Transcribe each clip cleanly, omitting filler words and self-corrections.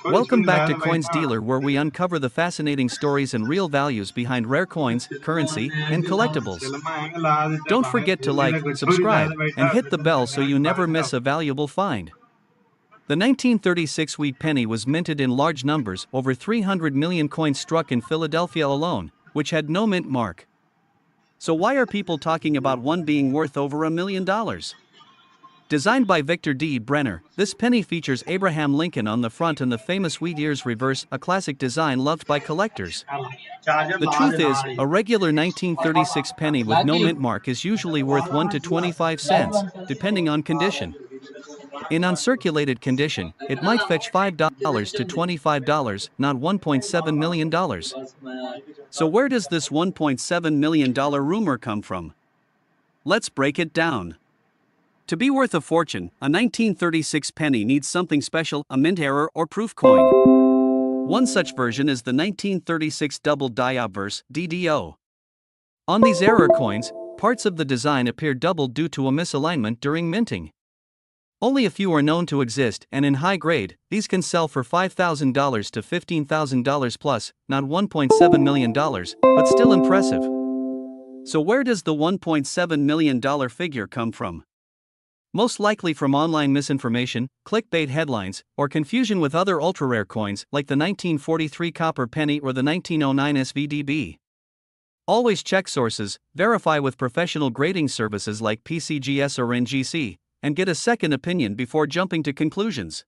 Welcome back to Coins Dealer, where we uncover the fascinating stories and real values behind rare coins, currency, and collectibles. Don't forget to like, subscribe, and hit the bell so you never miss a valuable find. The 1936 wheat penny was minted in large numbers. Over 300 million coins struck in Philadelphia alone, which had no mint mark. So why are people talking about one being worth over $1 million? Designed by Victor D. Brenner, this penny features Abraham Lincoln on the front and the famous wheat ears reverse, a classic design loved by collectors. The truth is, a regular 1936 penny with no mint mark is usually worth 1 to 25 cents, depending on condition. In uncirculated condition, it might fetch $5 to $25, not $1.7 million. So where does this $1.7 million rumor come from? Let's break it down. To be worth a fortune, a 1936 penny needs something special, a mint error or proof coin. One such version is the 1936 double die obverse (DDO). On these error coins, parts of the design appear doubled due to a misalignment during minting. Only a few are known to exist, and in high grade, these can sell for $5,000 to $15,000 plus, not $1.7 million, but still impressive. So where does the $1.7 million figure come from? Most likely from online misinformation, clickbait headlines, or confusion with other ultra-rare coins like the 1943 copper penny or the 1909 SVDB. Always check sources, verify with professional grading services like PCGS or NGC, and get a second opinion before jumping to conclusions.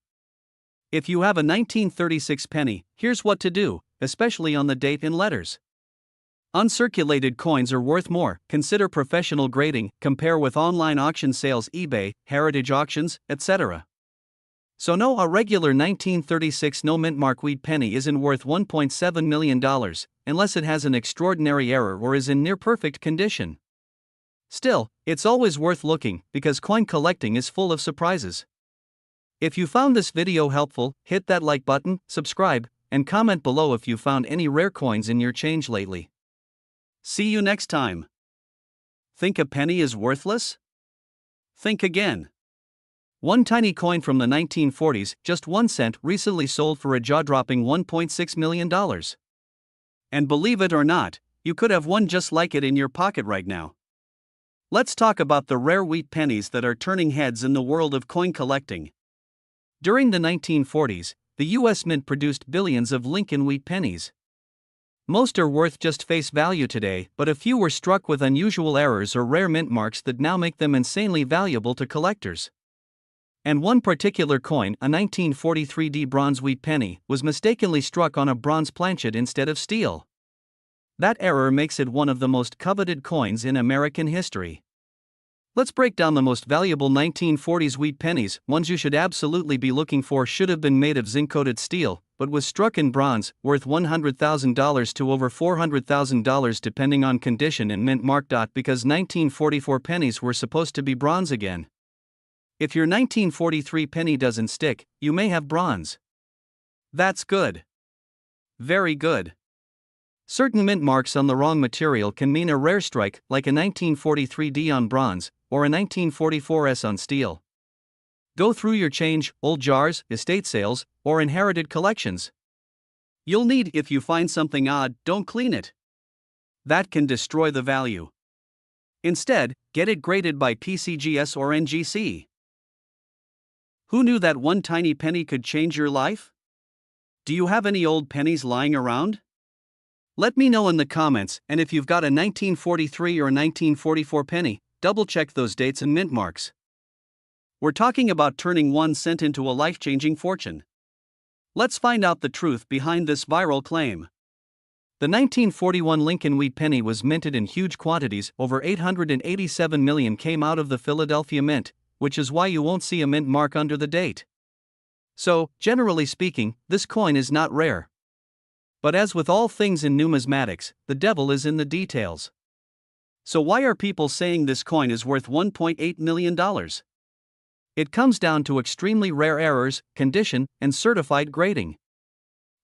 If you have a 1936 penny, here's what to do, especially on the date in letters. Uncirculated coins are worth more. Consider professional grading, compare with online auction sales, eBay, heritage auctions, etc. So no, a regular 1936 no mint mark wheat penny isn't worth $1.7 million, unless it has an extraordinary error or is in near perfect condition. Still, it's always worth looking, because coin collecting is full of surprises. If you found this video helpful, hit that like button, subscribe, and comment below if you found any rare coins in your change lately. See you next time. Think a penny is worthless? Think again. One tiny coin from the 1940s, just 1 cent, recently sold for a jaw-dropping $1.6 million. And believe it or not, you could have one just like it in your pocket right now. Let's talk about the rare wheat pennies that are turning heads in the world of coin collecting. During the 1940s, the U.S. Mint produced billions of Lincoln wheat pennies. Most are worth just face value today, but a few were struck with unusual errors or rare mint marks that now make them insanely valuable to collectors. And one particular coin, a 1943 D bronze wheat penny, was mistakenly struck on a bronze planchet instead of steel. That error makes it one of the most coveted coins in American history. Let's break down the most valuable 1940s wheat pennies. Ones you should absolutely be looking for should have been made of zinc-coated steel, but was struck in bronze, worth $100,000 to over $400,000 depending on condition and mint mark. Because 1944 pennies were supposed to be bronze again. If your 1943 penny doesn't stick, you may have bronze. That's good. Very good. Certain mint marks on the wrong material can mean a rare strike, like a 1943 D on bronze, or a 1944 S on steel. Go through your change, old jars, estate sales, or inherited collections. You'll need, if you find something odd, don't clean it. That can destroy the value. Instead, get it graded by PCGS or NGC. Who knew that one tiny penny could change your life? Do you have any old pennies lying around? Let me know in the comments, and if you've got a 1943 or 1944 penny, double-check those dates and mint marks. We're talking about turning 1 cent into a life-changing fortune. Let's find out the truth behind this viral claim. The 1941 Lincoln wheat penny was minted in huge quantities. Over 887 million came out of the Philadelphia Mint, which is why you won't see a mint mark under the date. So, generally speaking, this coin is not rare. But as with all things in numismatics, the devil is in the details. So why are people saying this coin is worth $1.8 million? It comes down to extremely rare errors, condition, and certified grading.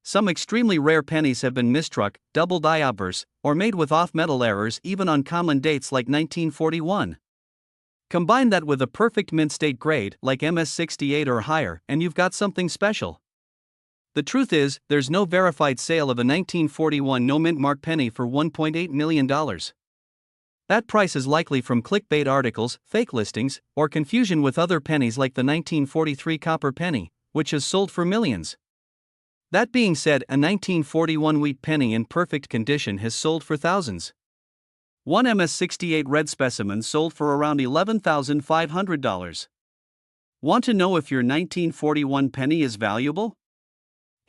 Some extremely rare pennies have been mistruck, double die obverse, or made with off-metal errors even on common dates like 1941. Combine that with a perfect mint state grade like MS68 or higher, and you've got something special. The truth is, there's no verified sale of a 1941 no-mint mark penny for $1.8 million. That price is likely from clickbait articles, fake listings, or confusion with other pennies like the 1943 copper penny, which has sold for millions. That being said, a 1941 wheat penny in perfect condition has sold for thousands. One MS-68 red specimen sold for around $11,500. Want to know if your 1941 penny is valuable?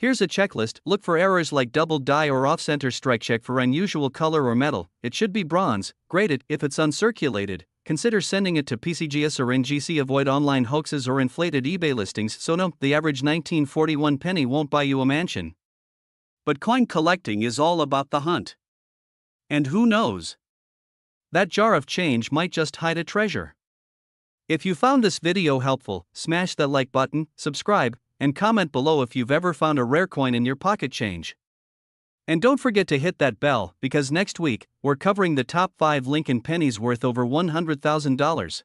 Here's a checklist. Look for errors like double die or off-center strike. Check for unusual color or metal. It should be bronze. Grade it. If it's uncirculated, consider sending it to PCGS or NGC. Avoid online hoaxes or inflated eBay listings. So no, the average 1941 penny won't buy you a mansion. But coin collecting is all about the hunt. And who knows? That jar of change might just hide a treasure. If you found this video helpful, smash that like button, subscribe, and comment below if you've ever found a rare coin in your pocket change. And don't forget to hit that bell, because next week, we're covering the top 5 Lincoln pennies worth over $100,000.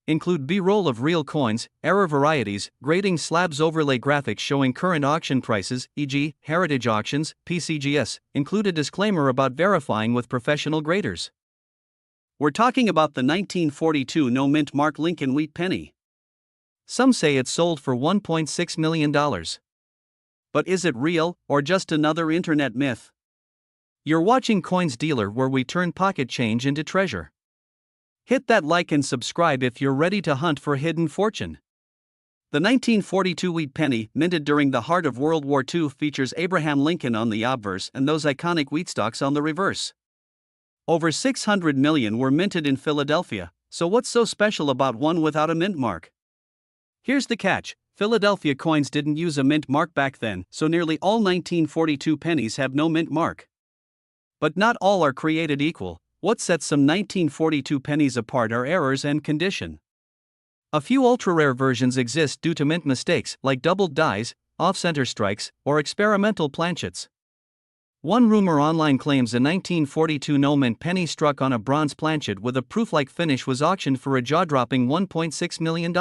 Include B-roll of real coins, error varieties, grading slabs, overlay graphics showing current auction prices, e.g., heritage auctions, PCGS, include a disclaimer about verifying with professional graders. We're talking about the 1942 no-mint mark Lincoln wheat penny. Some say it sold for $1.6 million. But is it real, or just another internet myth? You're watching Coins Dealer, where we turn pocket change into treasure. Hit that like and subscribe if you're ready to hunt for hidden fortune. The 1942 wheat penny, minted during the heart of World War II, features Abraham Lincoln on the obverse and those iconic wheat stalks on the reverse. Over 600 million were minted in Philadelphia, so what's so special about one without a mint mark? Here's the catch: Philadelphia coins didn't use a mint mark back then, so nearly all 1942 pennies have no mint mark. But not all are created equal. What sets some 1942 pennies apart are errors and condition. A few ultra-rare versions exist due to mint mistakes, like doubled dies, off-center strikes, or experimental planchets. One rumor online claims a 1942 no-mint penny struck on a bronze planchet with a proof-like finish was auctioned for a jaw-dropping $1.6 million.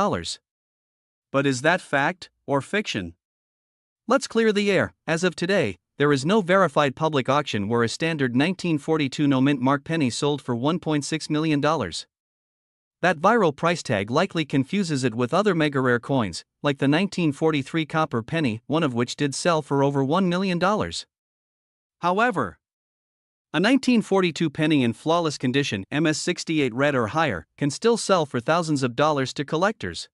But is that fact, or fiction? Let's clear the air. As of today, there is no verified public auction where a standard 1942 no-mint mark penny sold for $1.6 million. That viral price tag likely confuses it with other mega-rare coins, like the 1943 copper penny, one of which did sell for over $1 million. However, a 1942 penny in flawless condition, MS-68 red or higher, can still sell for thousands of dollars to collectors.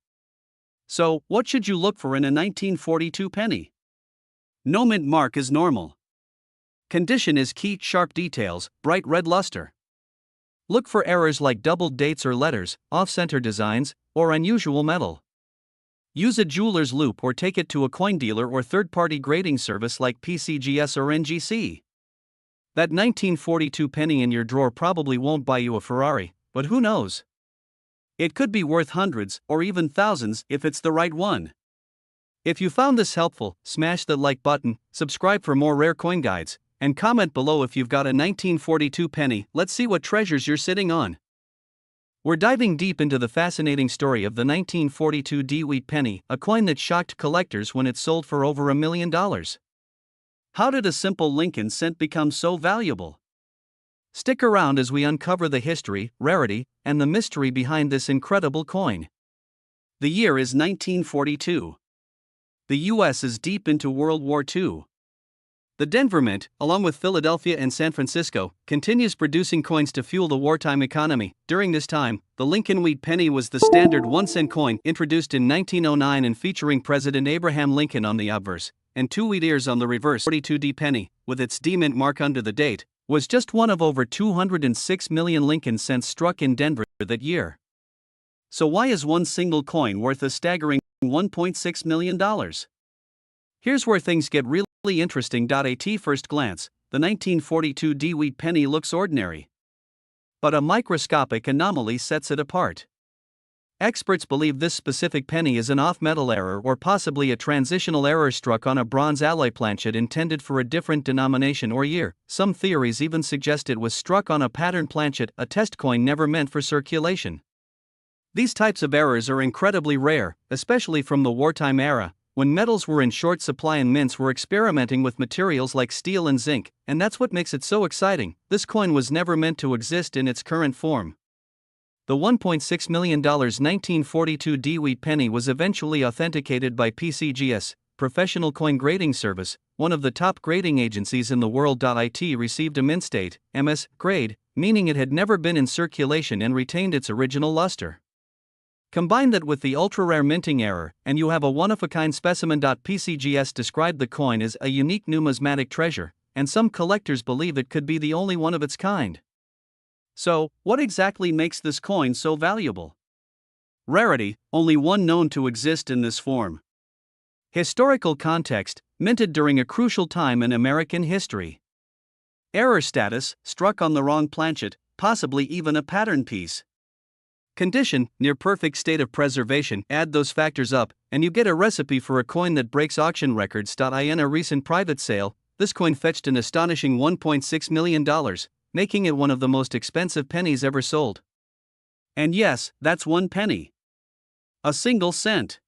So, what should you look for in a 1942 penny? No mint mark is normal. Condition is key: sharp details, bright red luster. Look for errors like doubled dates or letters, off-center designs, or unusual metal. Use a jeweler's loop or take it to a coin dealer or third-party grading service like PCGS or NGC. That 1942 penny in your drawer probably won't buy you a Ferrari, but who knows? It could be worth hundreds or even thousands if it's the right one. If you found this helpful, smash the like button, subscribe for more rare coin guides, and comment below if you've got a 1942 penny. Let's see what treasures you're sitting on. We're diving deep into the fascinating story of the 1942 D wheat penny, a coin that shocked collectors when it sold for over $1 million. How did a simple Lincoln cent become so valuable? Stick around as we uncover the history, rarity, and the mystery behind this incredible coin. The year is 1942. The U.S. is deep into World War II. The Denver Mint, along with Philadelphia and San Francisco, continues producing coins to fuel the wartime economy. During this time, the Lincoln wheat penny was the standard 1-cent coin, introduced in 1909 and featuring President Abraham Lincoln on the obverse, and 2 wheat ears on the reverse. 42D penny, with its D mint mark under the date, was just one of over 206 million Lincoln cents struck in Denver that year. So why is one single coin worth a staggering $1.6 million? Here's where things get really interesting. At first glance, the 1942 D wheat penny looks ordinary. But a microscopic anomaly sets it apart. Experts believe this specific penny is an off-metal error or possibly a transitional error struck on a bronze alloy planchet intended for a different denomination or year. Some theories even suggest it was struck on a pattern planchet, a test coin never meant for circulation. These types of errors are incredibly rare, especially from the wartime era, when metals were in short supply and mints were experimenting with materials like steel and zinc, and that's what makes it so exciting. This coin was never meant to exist in its current form. The $1.6 million 1942 D-Wheat penny was eventually authenticated by PCGS, Professional Coin Grading Service, one of the top grading agencies in the world. It received a mint state, MS, grade, meaning it had never been in circulation and retained its original luster. Combine that with the ultra-rare minting error, and you have a one-of-a-kind specimen. PCGS described the coin as a unique numismatic treasure, and some collectors believe it could be the only one of its kind. So, what exactly makes this coin so valuable? Rarity, only one known to exist in this form. Historical context, minted during a crucial time in American history. Error status, struck on the wrong planchet, possibly even a pattern piece. Condition, near perfect state of preservation. Add those factors up, and you get a recipe for a coin that breaks auction records. In a recent private sale, this coin fetched an astonishing $1.6 million, making it one of the most expensive pennies ever sold. And yes, that's one penny. A single cent.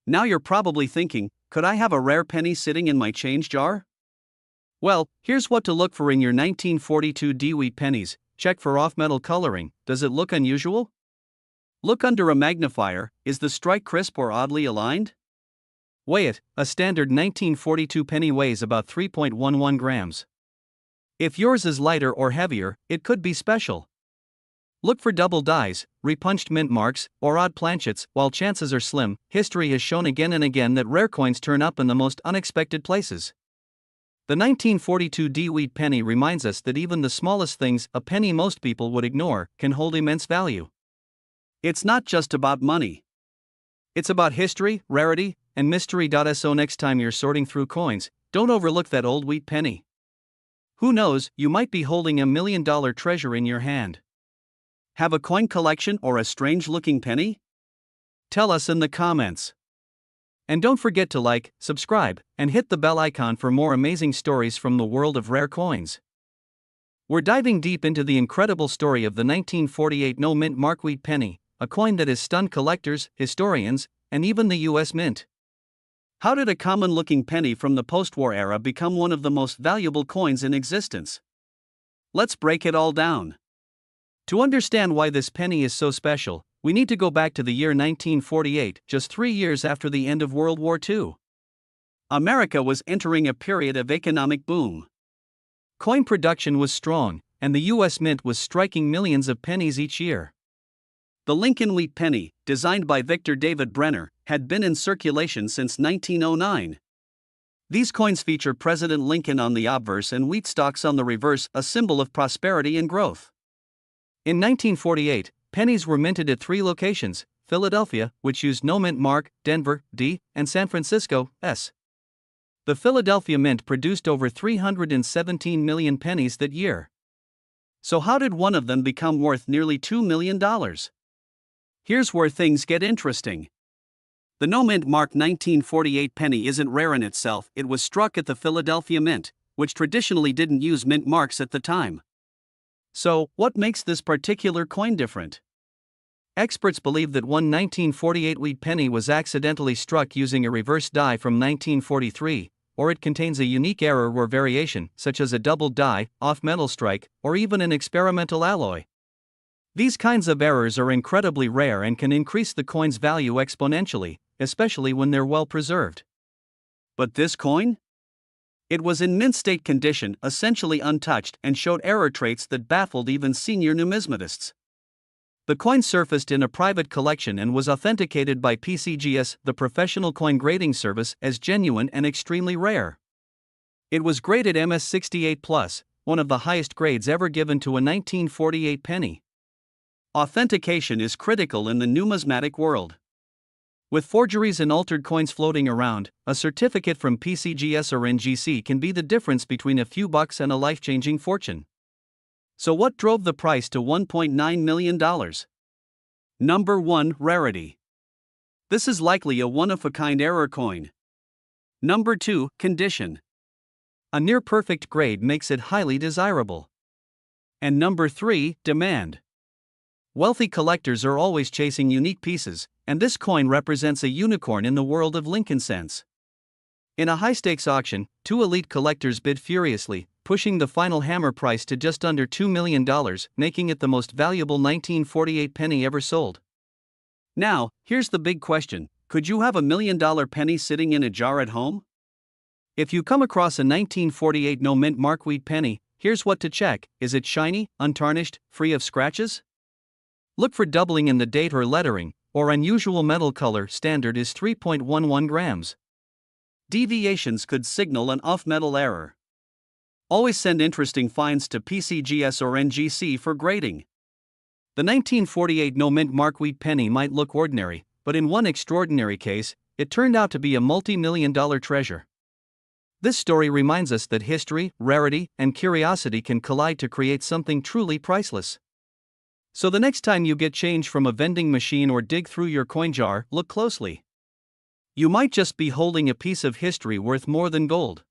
Now you're probably thinking, could I have a rare penny sitting in my change jar? Well, here's what to look for in your 1942 D-Wheat pennies. Check for off-metal coloring. Does it look unusual? Look under a magnifier. Is the strike crisp or oddly aligned? Weigh it. A standard 1942 penny weighs about 3.11 grams. If yours is lighter or heavier, it could be special. Look for double dies, repunched mint marks, or odd planchets. While chances are slim, history has shown again and again that rare coins turn up in the most unexpected places. The 1942 D-Wheat penny reminds us that even the smallest things, a penny most people would ignore, can hold immense value. It's not just about money. It's about history, rarity, and mystery. So next time you're sorting through coins, don't overlook that old wheat penny. Who knows, you might be holding $1 million treasure in your hand. Have a coin collection or a strange-looking penny? Tell us in the comments. And don't forget to like, subscribe, and hit the bell icon for more amazing stories from the world of rare coins. We're diving deep into the incredible story of the 1948 no-mint mark wheat penny, a coin that has stunned collectors, historians, and even the US Mint. How did a common-looking penny from the post-war era become one of the most valuable coins in existence? Let's break it all down. To understand why this penny is so special, we need to go back to the year 1948, just 3 years after the end of World War II. America was entering a period of economic boom. Coin production was strong, and the US Mint was striking millions of pennies each year. The Lincoln Wheat penny, designed by Victor David Brenner, had been in circulation since 1909. These coins feature President Lincoln on the obverse and wheat stalks on the reverse, a symbol of prosperity and growth. In 1948, pennies were minted at 3 locations: Philadelphia, which used no mint mark, Denver, D, and San Francisco, S. The Philadelphia Mint produced over 317 million pennies that year. So how did one of them become worth nearly $2 million? Here's where things get interesting. The no-mint mark 1948 penny isn't rare in itself. It was struck at the Philadelphia Mint, which traditionally didn't use mint marks at the time. So, what makes this particular coin different? Experts believe that one 1948 wheat penny was accidentally struck using a reverse die from 1943, or it contains a unique error or variation, such as a double die, off-metal strike, or even an experimental alloy. These kinds of errors are incredibly rare and can increase the coin's value exponentially, especially when they're well preserved. But this coin? It was in mint state condition, essentially untouched, and showed error traits that baffled even senior numismatists. The coin surfaced in a private collection and was authenticated by PCGS, the Professional Coin Grading Service, as genuine and extremely rare. It was graded MS68+, one of the highest grades ever given to a 1948 penny. Authentication is critical in the numismatic world. With forgeries and altered coins floating around, a certificate from PCGS or NGC can be the difference between a few bucks and a life-changing fortune. So what drove the price to $1.9 million? Number 1. Rarity. This is likely a one-of-a-kind error coin. Number 2. Condition. A near-perfect grade makes it highly desirable. And number 3. Demand. Wealthy collectors are always chasing unique pieces, and this coin represents a unicorn in the world of Lincoln cents. In a high-stakes auction, two elite collectors bid furiously, pushing the final hammer price to just under $2 million, making it the most valuable 1948 penny ever sold. Now, here's the big question: could you have $1 million penny sitting in a jar at home? If you come across a 1948 no-mint mark wheat penny, here's what to check: is it shiny, untarnished, free of scratches? Look for doubling in the date or lettering, or unusual metal color. Standard is 3.11 grams. Deviations could signal an off-metal error. Always send interesting finds to PCGS or NGC for grading. The 1948 no-mint mark wheat penny might look ordinary, but in one extraordinary case, it turned out to be a multi-million-dollar treasure. This story reminds us that history, rarity, and curiosity can collide to create something truly priceless. So the next time you get change from a vending machine or dig through your coin jar, look closely. You might just be holding a piece of history worth more than gold.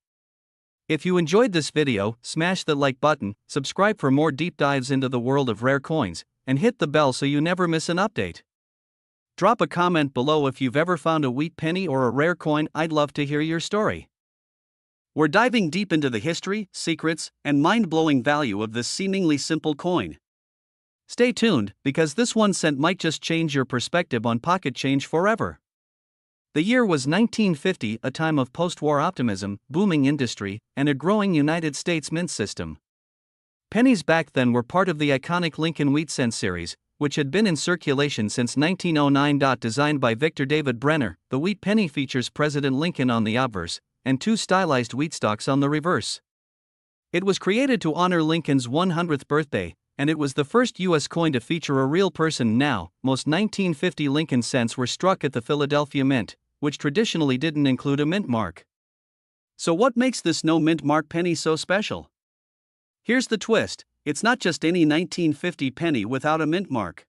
If you enjoyed this video, smash the like button, subscribe for more deep dives into the world of rare coins, and hit the bell so you never miss an update. Drop a comment below if you've ever found a wheat penny or a rare coin. I'd love to hear your story. We're diving deep into the history, secrets, and mind-blowing value of this seemingly simple coin. Stay tuned, because this 1 cent might just change your perspective on pocket change forever. The year was 1950, a time of post-war optimism, booming industry, and a growing United States mint system. Pennies back then were part of the iconic Lincoln Wheat Cent series, which had been in circulation since 1909. Designed by Victor David Brenner, the wheat penny features President Lincoln on the obverse, and two stylized wheat stalks on the reverse. It was created to honor Lincoln's 100th birthday, and it was the first U.S. coin to feature a real person. Now, most 1950 Lincoln cents were struck at the Philadelphia Mint, which traditionally didn't include a mint mark. So what makes this no-mint mark penny so special? Here's the twist: it's not just any 1950 penny without a mint mark.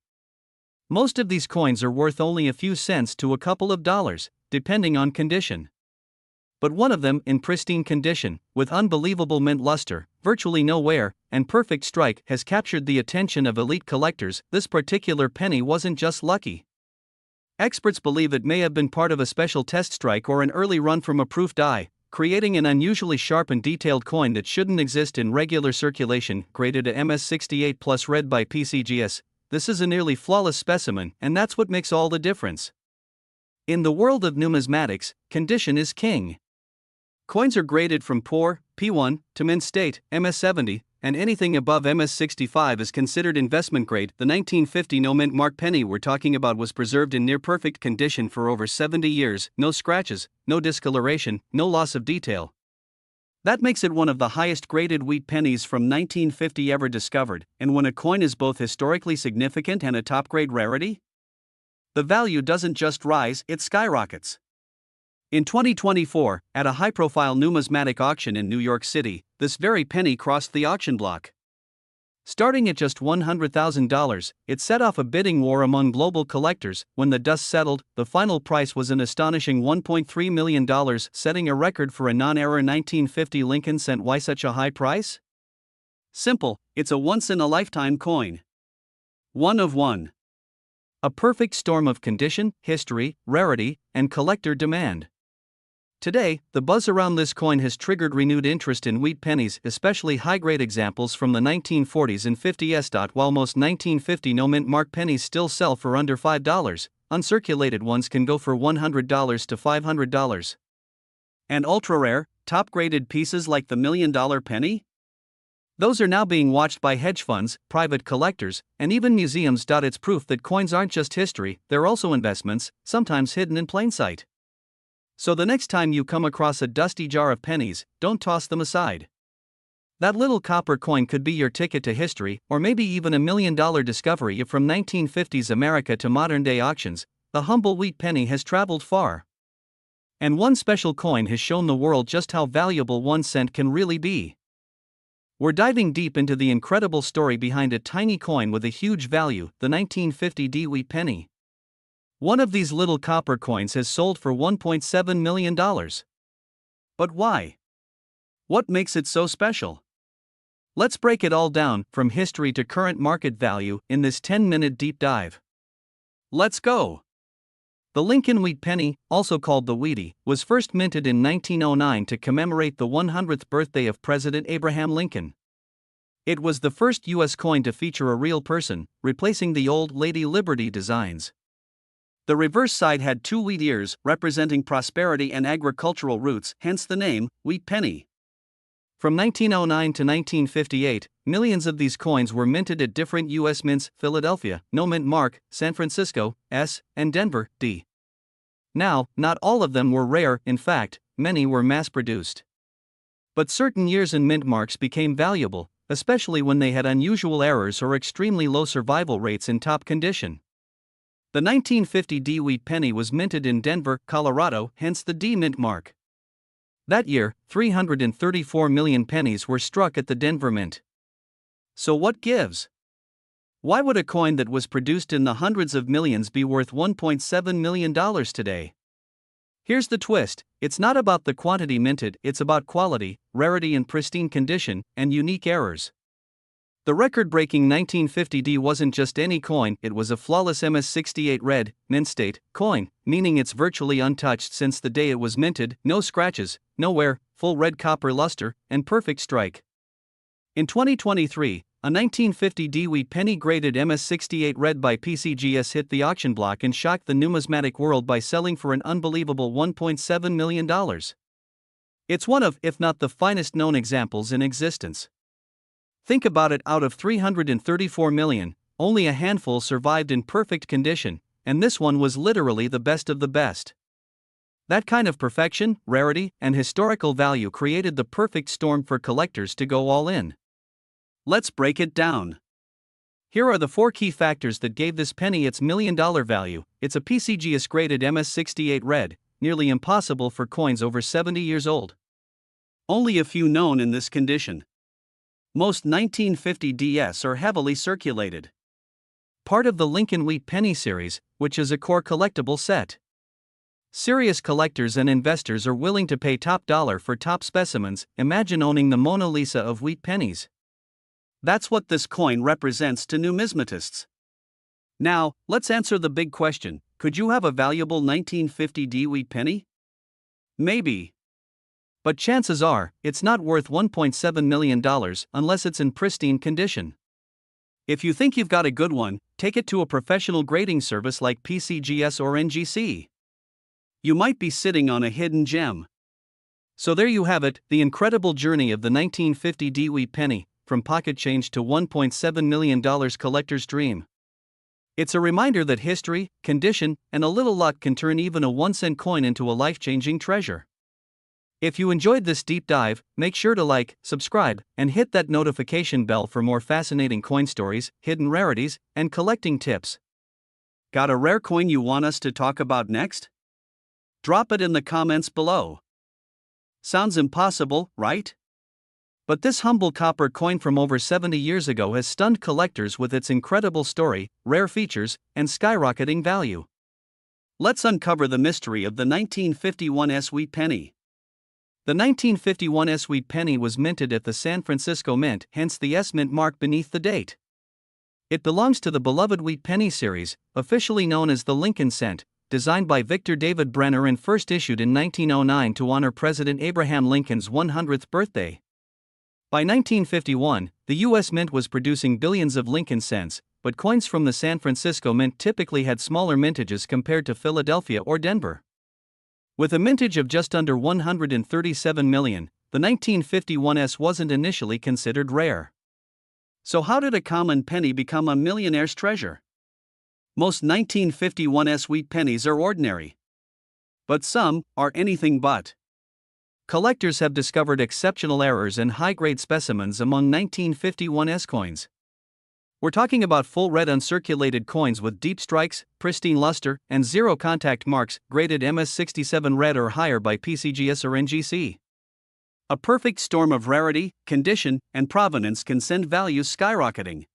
Most of these coins are worth only a few cents to a couple of dollars, depending on condition. But one of them, in pristine condition, with unbelievable mint luster, virtually no wear, and perfect strike, has captured the attention of elite collectors. This particular penny wasn't just lucky. Experts believe it may have been part of a special test strike or an early run from a proof die, creating an unusually sharp and detailed coin that shouldn't exist in regular circulation. Graded a MS68 plus read by PCGS, this is a nearly flawless specimen, and that's what makes all the difference. In the world of numismatics, condition is king. Coins are graded from poor, P1, to mint state, MS70, and anything above MS65 is considered investment grade. The 1950 no-mint mark penny we're talking about was preserved in near-perfect condition for over 70 years, no scratches, no discoloration, no loss of detail. That makes it one of the highest graded wheat pennies from 1950 ever discovered, and when a coin is both historically significant and a top-grade rarity, the value doesn't just rise, it skyrockets. In 2024, at a high-profile numismatic auction in New York City, this very penny crossed the auction block. Starting at just $100,000, it set off a bidding war among global collectors. When the dust settled, the final price was an astonishing $1.3 million, setting a record for a non-era 1950 Lincoln cent. Why such a high price? Simple, it's a once-in-a-lifetime coin. One of one. A perfect storm of condition, history, rarity, and collector demand. Today, the buzz around this coin has triggered renewed interest in wheat pennies, especially high-grade examples from the 1940s and 50s. While most 1950 no-mint mark pennies still sell for under $5, uncirculated ones can go for $100 to $500. And ultra-rare, top-graded pieces like the $1 million penny? Those are now being watched by hedge funds, private collectors, and even museums. It's proof that coins aren't just history, they're also investments, sometimes hidden in plain sight. So the next time you come across a dusty jar of pennies, don't toss them aside. That little copper coin could be your ticket to history, or maybe even a $1 million discovery. From 1950s America to modern-day auctions, the humble wheat penny has traveled far. And one special coin has shown the world just how valuable 1 cent can really be. We're diving deep into the incredible story behind a tiny coin with a huge value, the 1950 D wheat penny. One of these little copper coins has sold for $1.7 million. But why? What makes it so special? Let's break it all down, from history to current market value, in this 10-minute deep dive. Let's go! The Lincoln Wheat Penny, also called the Wheatie, was first minted in 1909 to commemorate the 100th birthday of President Abraham Lincoln. It was the first U.S. coin to feature a real person, replacing the old Lady Liberty designs. The reverse side had two wheat ears representing prosperity and agricultural roots, hence the name, Wheat Penny. From 1909 to 1958, millions of these coins were minted at different U.S. mints: Philadelphia, no mint mark; San Francisco, S, and Denver, D. Now, not all of them were rare, in fact, many were mass-produced. But certain years and mint marks became valuable, especially when they had unusual errors or extremely low survival rates in top condition. The 1950 D Wheat Penny was minted in Denver, Colorado, hence the D mint mark. That year, 334 million pennies were struck at the Denver Mint. So what gives? Why would a coin that was produced in the hundreds of millions be worth $1.7 million today? Here's the twist: it's not about the quantity minted, it's about quality, rarity in pristine condition, and unique errors. The record-breaking 1950 D wasn't just any coin, it was a flawless MS-68 red, mint state, coin, meaning it's virtually untouched since the day it was minted, no scratches, no wear, full red copper luster, and perfect strike. In 2023, a 1950 D Wheat Penny graded MS-68 red by PCGS hit the auction block and shocked the numismatic world by selling for an unbelievable $1.7 million. It's one of, if not the finest known examples in existence. Think about it: out of 334 million, only a handful survived in perfect condition, and this one was literally the best of the best. That kind of perfection, rarity, and historical value created the perfect storm for collectors to go all in. Let's break it down. Here are the 4 key factors that gave this penny its $1 million value. It's a PCGS graded MS-68 red, nearly impossible for coins over 70 years old. Only a few known in this condition. Most 1950 DS are heavily circulated. Part of the Lincoln Wheat Penny series, which is a core collectible set. Serious collectors and investors are willing to pay top dollar for top specimens. Imagine owning the Mona Lisa of wheat pennies. That's what this coin represents to numismatists. Now, let's answer the big question: could you have a valuable 1950 D Wheat Penny? Maybe. But chances are, it's not worth $1.7 million unless it's in pristine condition. If you think you've got a good one, take it to a professional grading service like PCGS or NGC. You might be sitting on a hidden gem. So there you have it, the incredible journey of the 1950 D Wheat Penny, from pocket change to $1.7 million collector's dream. It's a reminder that history, condition, and a little luck can turn even a 1-cent coin into a life-changing treasure. If you enjoyed this deep dive, make sure to like, subscribe, and hit that notification bell for more fascinating coin stories, hidden rarities, and collecting tips. Got a rare coin you want us to talk about next? Drop it in the comments below. Sounds impossible, right? But this humble copper coin from over 70 years ago has stunned collectors with its incredible story, rare features, and skyrocketing value. Let's uncover the mystery of the 1951 S Wheat Penny. The 1951 S Wheat Penny was minted at the San Francisco Mint, hence the S mint mark beneath the date. It belongs to the beloved Wheat Penny series, officially known as the Lincoln Cent, designed by Victor David Brenner and first issued in 1909 to honor President Abraham Lincoln's 100th birthday. By 1951, the U.S. Mint was producing billions of Lincoln cents, but coins from the San Francisco Mint typically had smaller mintages compared to Philadelphia or Denver. With a mintage of just under 137 million, the 1951 S wasn't initially considered rare. So how did a common penny become a millionaire's treasure? Most 1951 S wheat pennies are ordinary. But some are anything but. Collectors have discovered exceptional errors and high-grade specimens among 1951 S coins. We're talking about full red uncirculated coins with deep strikes, pristine luster, and zero contact marks, graded MS-67 red or higher by PCGS or NGC. A perfect storm of rarity, condition, and provenance can send values skyrocketing.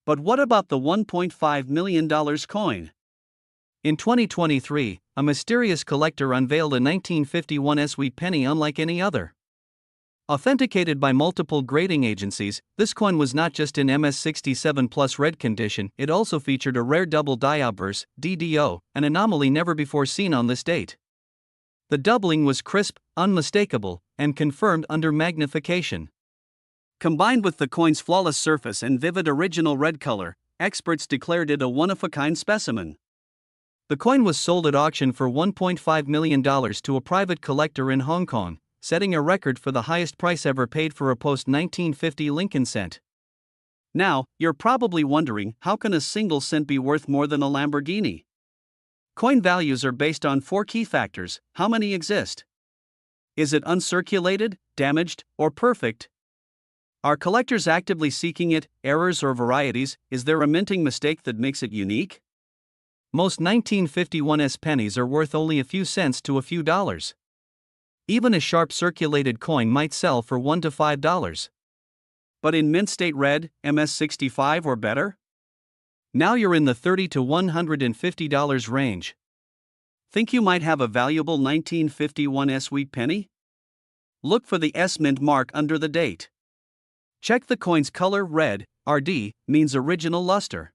But what about the $1.5 million coin? In 2023, a mysterious collector unveiled a 1951 S wheat penny unlike any other. Authenticated by multiple grading agencies, this coin was not just in MS67 plus red condition, it also featured a rare double die obverse, DDO, an anomaly never before seen on this date. The doubling was crisp, unmistakable, and confirmed under magnification. Combined with the coin's flawless surface and vivid original red color, experts declared it a one-of-a-kind specimen. The coin was sold at auction for $1.5 million to a private collector in Hong Kong, setting a record for the highest price ever paid for a post-1950 Lincoln cent. Now, you're probably wondering, how can a single cent be worth more than a Lamborghini? Coin values are based on 4 key factors. How many exist? Is it uncirculated, damaged, or perfect? Are collectors actively seeking it, errors or varieties? Is there a minting mistake that makes it unique? Most 1951's pennies are worth only a few cents to a few dollars. Even a sharp circulated coin might sell for $1 to $5. But in mint state red, MS65 or better? Now you're in the $30 to $150 range. Think you might have a valuable 1951's wheat penny? Look for the S mint mark under the date. Check the coin's color. Red, RD, means original luster.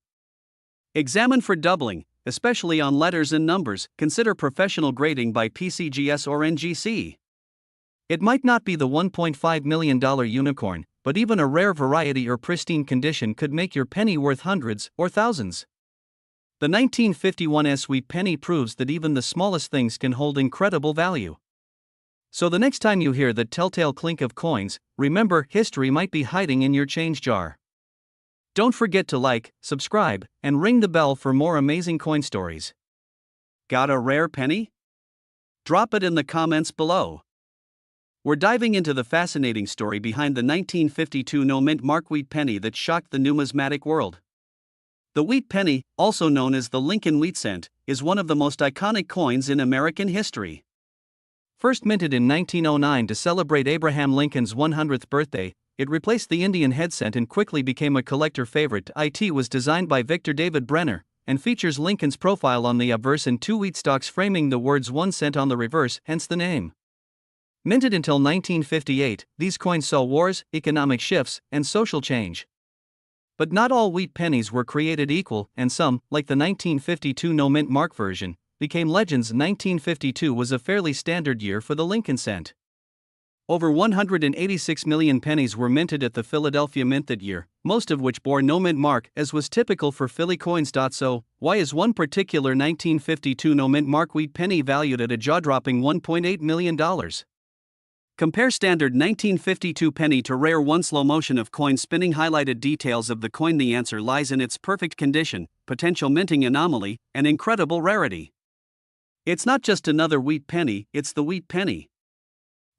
Examine for doubling, especially on letters and numbers. Consider professional grading by PCGS or NGC. It might not be the $1.5 million unicorn, but even a rare variety or pristine condition could make your penny worth hundreds or thousands. The 1951's wheat penny proves that even the smallest things can hold incredible value. So the next time you hear that telltale clink of coins, remember, history might be hiding in your change jar. Don't forget to like, subscribe, and ring the bell for more amazing coin stories. Got a rare penny? Drop it in the comments below. We're diving into the fascinating story behind the 1952 no-mint mark wheat penny that shocked the numismatic world. The wheat penny, also known as the Lincoln wheat cent, is one of the most iconic coins in American history. First minted in 1909 to celebrate Abraham Lincoln's 100th birthday, it replaced the Indian head cent and quickly became a collector favorite. It was designed by Victor David Brenner, and features Lincoln's profile on the obverse and 2 wheat stalks framing the words 1 cent on the reverse, hence the name. Minted until 1958, these coins saw wars, economic shifts, and social change. But not all wheat pennies were created equal, and some, like the 1952 no-mint mark version, became legends. 1952 was a fairly standard year for the Lincoln cent. Over 186 million pennies were minted at the Philadelphia Mint that year, most of which bore no mint mark, as was typical for Philly coins. So, why is one particular 1952 no mint mark wheat penny valued at a jaw-dropping $1.8 million? Compare standard 1952 penny to rare one. Slow motion of coin spinning. Highlighted details of the coin. The answer lies in its perfect condition, potential minting anomaly, and incredible rarity. It's not just another wheat penny, it's the wheat penny.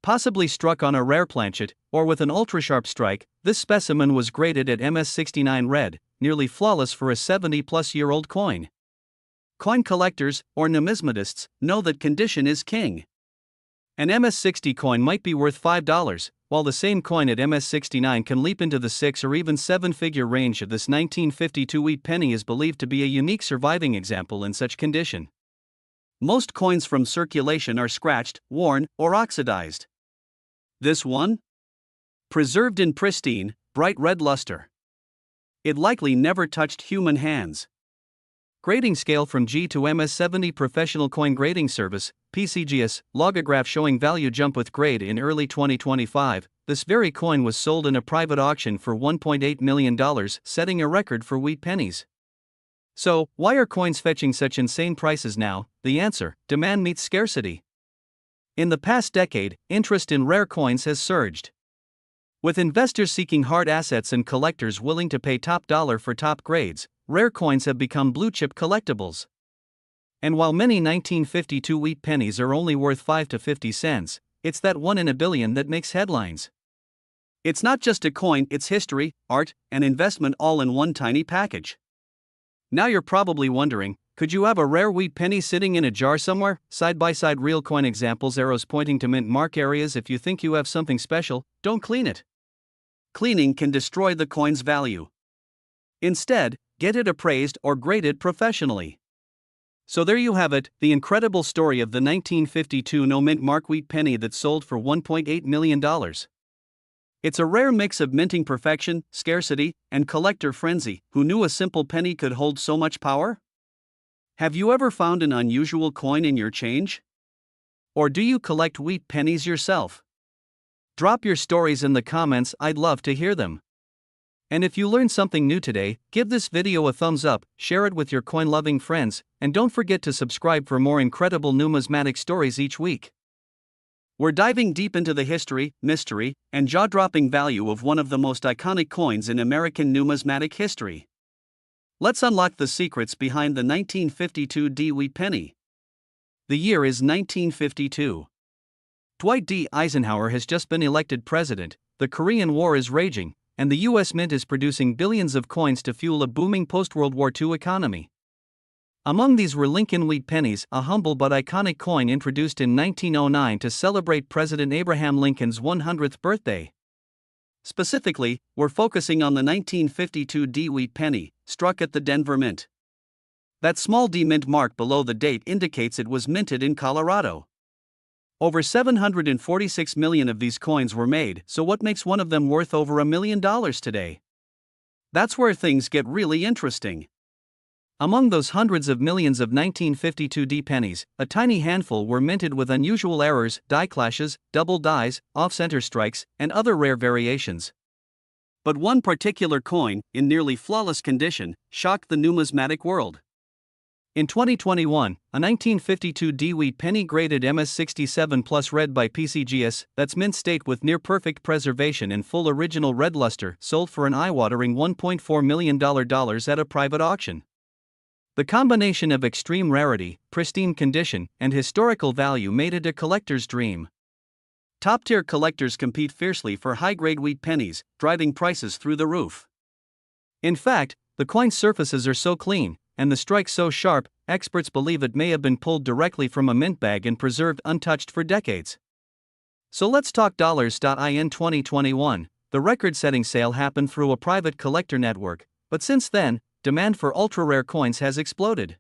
Possibly struck on a rare planchet, or with an ultra-sharp strike, this specimen was graded at MS69 red, nearly flawless for a 70-plus-year-old coin. Coin collectors, or numismatists, know that condition is king. An MS60 coin might be worth $5, while the same coin at MS69 can leap into the 6 or even 7-figure range. This 1952 wheat penny is believed to be a unique surviving example in such condition. Most coins from circulation are scratched, worn, or oxidized. This one? Preserved in pristine, bright red luster. It likely never touched human hands. Grading scale from G to MS70. Professional Coin Grading Service, PCGS, logograph showing value jump with grade. In early 2025, this very coin was sold in a private auction for $1.8 million, setting a record for wheat pennies. So, why are coins fetching such insane prices now? The answer: demand meets scarcity. In the past decade, interest in rare coins has surged. With investors seeking hard assets and collectors willing to pay top dollar for top grades, rare coins have become blue-chip collectibles. And while many 1952 wheat pennies are only worth 5 to 50 cents, it's that 1 in a billion that makes headlines. It's not just a coin, it's history, art, and investment all in one tiny package. Now you're probably wondering, could you have a rare wheat penny sitting in a jar somewhere? Side-by-side real coin examples, arrows pointing to mint mark areas. If you think you have something special, don't clean it. Cleaning can destroy the coin's value. Instead, get it appraised or graded professionally. So there you have it, the incredible story of the 1952 no mint mark wheat penny that sold for $1.8 million. It's a rare mix of minting perfection, scarcity, and collector frenzy. Who knew a simple penny could hold so much power? Have you ever found an unusual coin in your change? Or do you collect wheat pennies yourself? Drop your stories in the comments, I'd love to hear them. And if you learned something new today, give this video a thumbs up, share it with your coin-loving friends, and don't forget to subscribe for more incredible numismatic stories each week. We're diving deep into the history, mystery, and jaw-dropping value of one of the most iconic coins in American numismatic history. Let's unlock the secrets behind the 1952 D wheat penny. The year is 1952. Dwight D. Eisenhower has just been elected president, the Korean War is raging, and the U.S. Mint is producing billions of coins to fuel a booming post-World War II economy. Among these were Lincoln wheat pennies, a humble but iconic coin introduced in 1909 to celebrate President Abraham Lincoln's 100th birthday. Specifically, we're focusing on the 1952 D wheat penny, struck at the Denver Mint. That small D mint mark below the date indicates it was minted in Colorado. Over 746 million of these coins were made, so what makes one of them worth over $1 million today? That's where things get really interesting. Among those hundreds of millions of 1952 D pennies, a tiny handful were minted with unusual errors, die clashes, double dies, off-center strikes, and other rare variations. But one particular coin, in nearly flawless condition, shocked the numismatic world. In 2021, a 1952 D wheat penny graded MS67 Plus red by PCGS, that's mint state with near-perfect preservation and full original red luster, sold for an eye-watering $1.4 million at a private auction. The combination of extreme rarity, pristine condition, and historical value made it a collector's dream. Top-tier collectors compete fiercely for high-grade wheat pennies, driving prices through the roof. In fact, the coin's surfaces are so clean, and the strikes so sharp, experts believe it may have been pulled directly from a mint bag and preserved untouched for decades. So let's talk dollars. In 2021, the record-setting sale happened through a private collector network, but since then, demand for ultra-rare coins has exploded.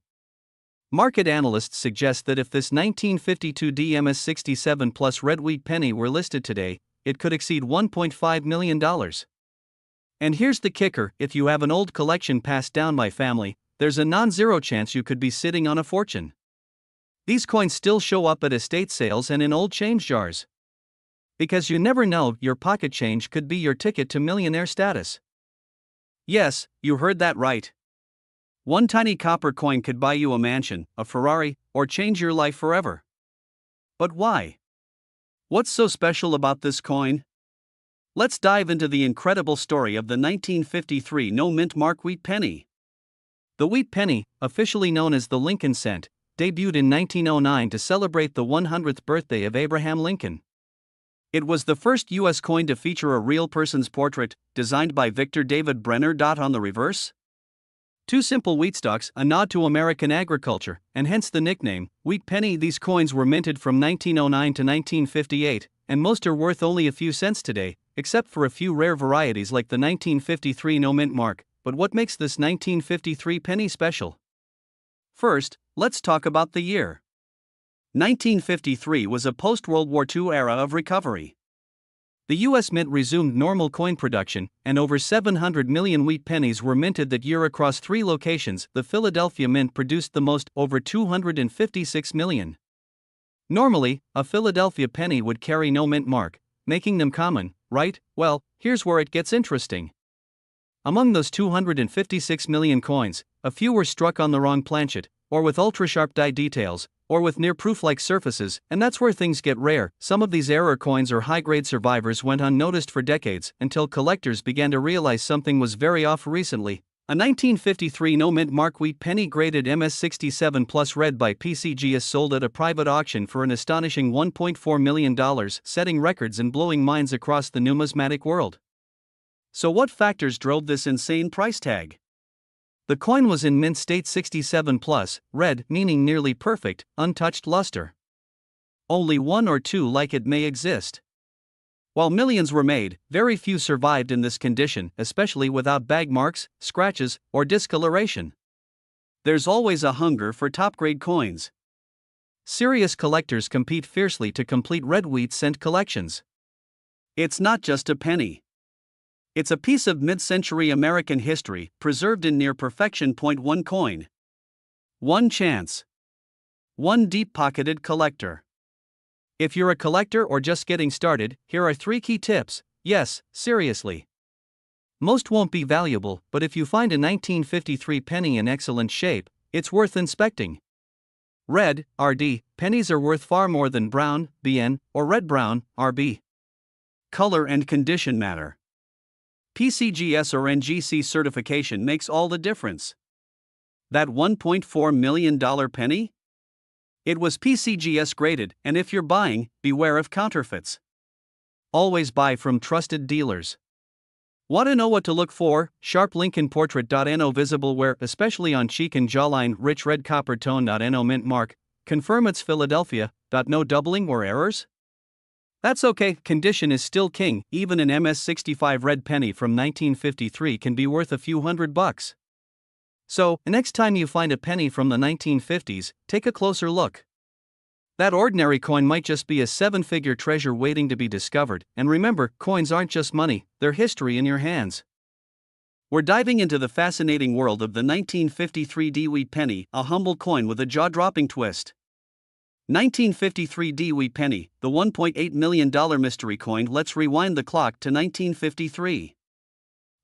Market analysts suggest that if this 1952 MS67 Plus red wheat penny were listed today, it could exceed $1.5 million. And here's the kicker: if you have an old collection passed down by family, there's a non-zero chance you could be sitting on a fortune. These coins still show up at estate sales and in old change jars. Because you never know, your pocket change could be your ticket to millionaire status. Yes, you heard that right. One tiny copper coin could buy you a mansion, a Ferrari, or change your life forever. But why? What's so special about this coin? Let's dive into the incredible story of the 1953 no-mint mark wheat penny. The wheat penny, officially known as the Lincoln cent, debuted in 1909 to celebrate the 100th birthday of Abraham Lincoln. It was the first U.S. coin to feature a real person's portrait, designed by Victor David Brenner. On the reverse, two simple wheat stalks, a nod to American agriculture, and hence the nickname, wheat penny. These coins were minted from 1909 to 1958, and most are worth only a few cents today, except for a few rare varieties like the 1953 no-mint mark. But what makes this 1953 penny special? First, let's talk about the year. 1953 was a post-World War II era of recovery. The U.S. Mint resumed normal coin production, and over 700 million wheat pennies were minted that year across 3 locations. The Philadelphia Mint produced the most, over 256 million. Normally, a Philadelphia penny would carry no mint mark, making them common, right? Well, here's where it gets interesting. Among those 256 million coins, a few were struck on the wrong planchet, or with ultra-sharp die details, or with near-proof-like surfaces, and that's where things get rare. Some of these error coins or high-grade survivors went unnoticed for decades, until collectors began to realize something was very off recently. A 1953 no-mint mark wheat penny graded MS67 Plus red by PCGS sold at a private auction for an astonishing $1.4 million, setting records and blowing minds across the numismatic world. So what factors drove this insane price tag? The coin was in mint state 67 plus, red, meaning nearly perfect, untouched luster. Only one or two like it may exist. While millions were made, very few survived in this condition, especially without bag marks, scratches, or discoloration. There's always a hunger for top-grade coins. Serious collectors compete fiercely to complete red wheat cent collections. It's not just a penny. It's a piece of mid-century American history, preserved in near perfection. One coin. One chance. One deep-pocketed collector. If you're a collector or just getting started, here are 3 key tips. Yes, seriously. Most won't be valuable, but if you find a 1953 penny in excellent shape, it's worth inspecting. Red, RD, pennies are worth far more than brown, BN, or red-brown, RB. Color and condition matter. PCGS or NGC certification makes all the difference. That $1.4 million penny? It was PCGS graded, and if you're buying, beware of counterfeits. Always buy from trusted dealers. Want to know what to look for? Sharp Lincoln portrait. No visible wear, especially on cheek and jawline. Rich red copper tone. No mint mark. Confirm it's Philadelphia. No doubling or errors? That's okay, condition is still king. Even an MS-65 red penny from 1953 can be worth a few $100. So, next time you find a penny from the 1950s, take a closer look. That ordinary coin might just be a 7-figure treasure waiting to be discovered, and remember, coins aren't just money, they're history in your hands. We're diving into the fascinating world of the 1953 D-Wheat penny, a humble coin with a jaw-dropping twist. 1953 D-Wheat penny, the $1.8 million mystery coin. Let's rewind the clock to 1953.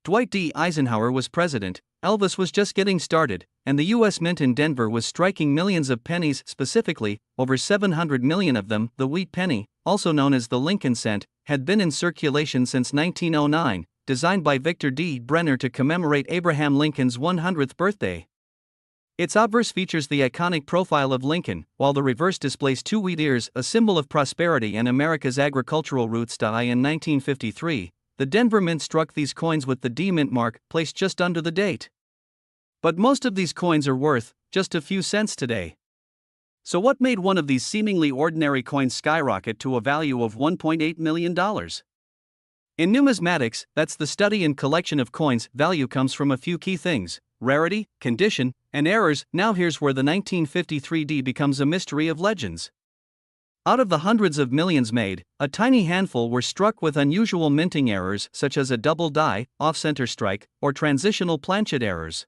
Dwight D. Eisenhower was president, Elvis was just getting started, and the U.S. Mint in Denver was striking millions of pennies, specifically, over 700 million of them. The wheat penny, also known as the Lincoln cent, had been in circulation since 1909, designed by Victor D. Brenner to commemorate Abraham Lincoln's 100th birthday. Its obverse features the iconic profile of Lincoln, while the reverse displays 2 wheat ears, a symbol of prosperity and America's agricultural roots. In 1953, the Denver Mint struck these coins with the D Mint mark, placed just under the date. But most of these coins are worth just a few cents today. So what made one of these seemingly ordinary coins skyrocket to a value of $1.8 million? In numismatics, that's the study and collection of coins. Value comes from a few key things: rarity, condition, and errors. Now here's where the 1953 D becomes a mystery of legends. Out of the hundreds of millions made, a tiny handful were struck with unusual minting errors such as a double die, off-center strike, or transitional planchet errors.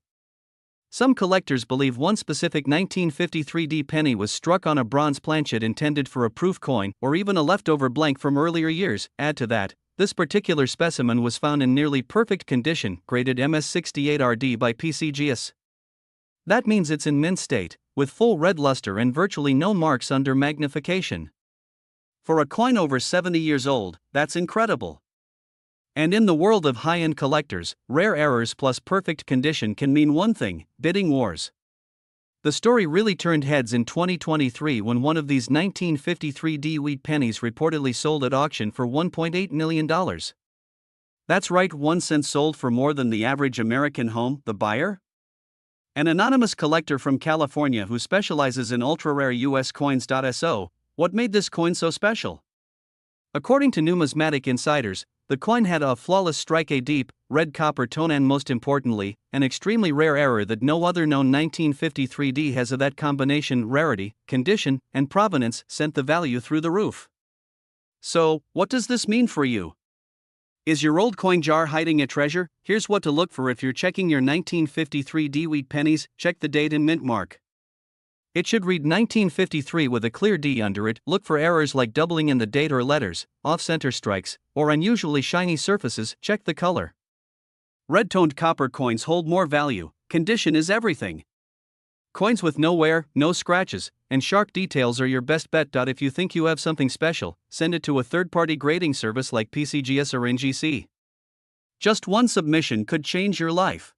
Some collectors believe one specific 1953 D penny was struck on a bronze planchet intended for a proof coin, or even a leftover blank from earlier years. Add to that, this particular specimen was found in nearly perfect condition, graded MS-68 RD by PCGS. That means it's in mint state, with full red luster and virtually no marks under magnification. For a coin over 70 years old, that's incredible. And in the world of high-end collectors, rare errors plus perfect condition can mean one thing: bidding wars. The story really turned heads in 2023 when one of these 1953 D-Wheat pennies reportedly sold at auction for $1.8 million. That's right, 1 cent sold for more than the average American home. The buyer? An anonymous collector from California who specializes in ultra-rare US coins. So, what made this coin so special? According to numismatic insiders, the coin had a flawless strike, a deep, red copper tone, and most importantly, an extremely rare error that no other known 1953 D has. That combination, rarity, condition, and provenance, sent the value through the roof. So, what does this mean for you? Is your old coin jar hiding a treasure? Here's what to look for if you're checking your 1953 D-Wheat pennies. Check the date and mint mark. It should read 1953 with a clear D under it. Look for errors like doubling in the date or letters, off-center strikes, or unusually shiny surfaces. Check the color. Red-toned copper coins hold more value. Condition is everything. Coins with no wear, no scratches, and sharp details are your best bet. If you think you have something special, send it to a third-party grading service like PCGS or NGC. Just one submission could change your life.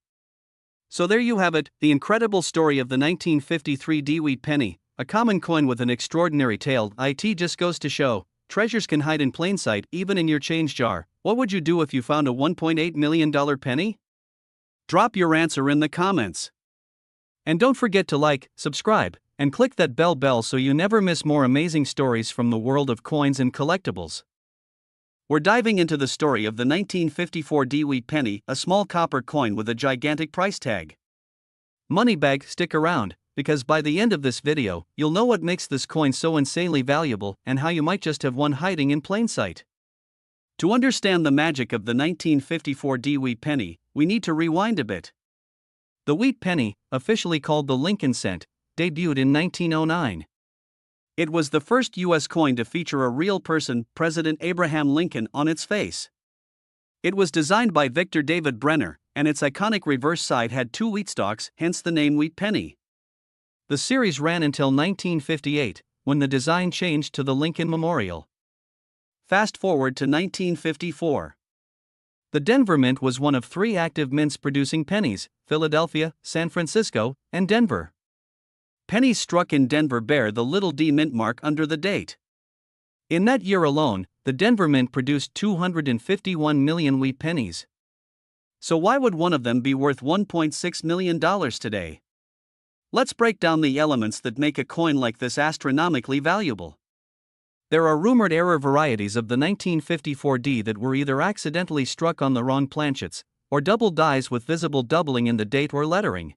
So there you have it, the incredible story of the 1953 D-Wheat penny, a common coin with an extraordinary tale. It just goes to show, treasures can hide in plain sight, even in your change jar. What would you do if you found a $1.8 million penny? Drop your answer in the comments. And don't forget to like, subscribe, and click that bell so you never miss more amazing stories from the world of coins and collectibles. We're diving into the story of the 1954 D-Wheat penny, a small copper coin with a gigantic price tag. Moneybag, stick around, because by the end of this video, you'll know what makes this coin so insanely valuable and how you might just have one hiding in plain sight. To understand the magic of the 1954 wheat penny, we need to rewind a bit. The wheat penny, officially called the Lincoln cent, debuted in 1909. It was the first U.S. coin to feature a real person, President Abraham Lincoln, on its face. It was designed by Victor David Brenner, and its iconic reverse side had two wheat stalks, hence the name wheat penny. The series ran until 1958, when the design changed to the Lincoln Memorial. Fast forward to 1954. The Denver Mint was one of three active mints producing pennies: Philadelphia, San Francisco, and Denver. Pennies struck in Denver bear the little d mint mark under the date. In that year alone, the Denver Mint produced 251 million wheat pennies. So why would one of them be worth $1.6 million today? Let's break down the elements that make a coin like this astronomically valuable. There are rumored error varieties of the 1954 D that were either accidentally struck on the wrong planchets, or double dies with visible doubling in the date or lettering.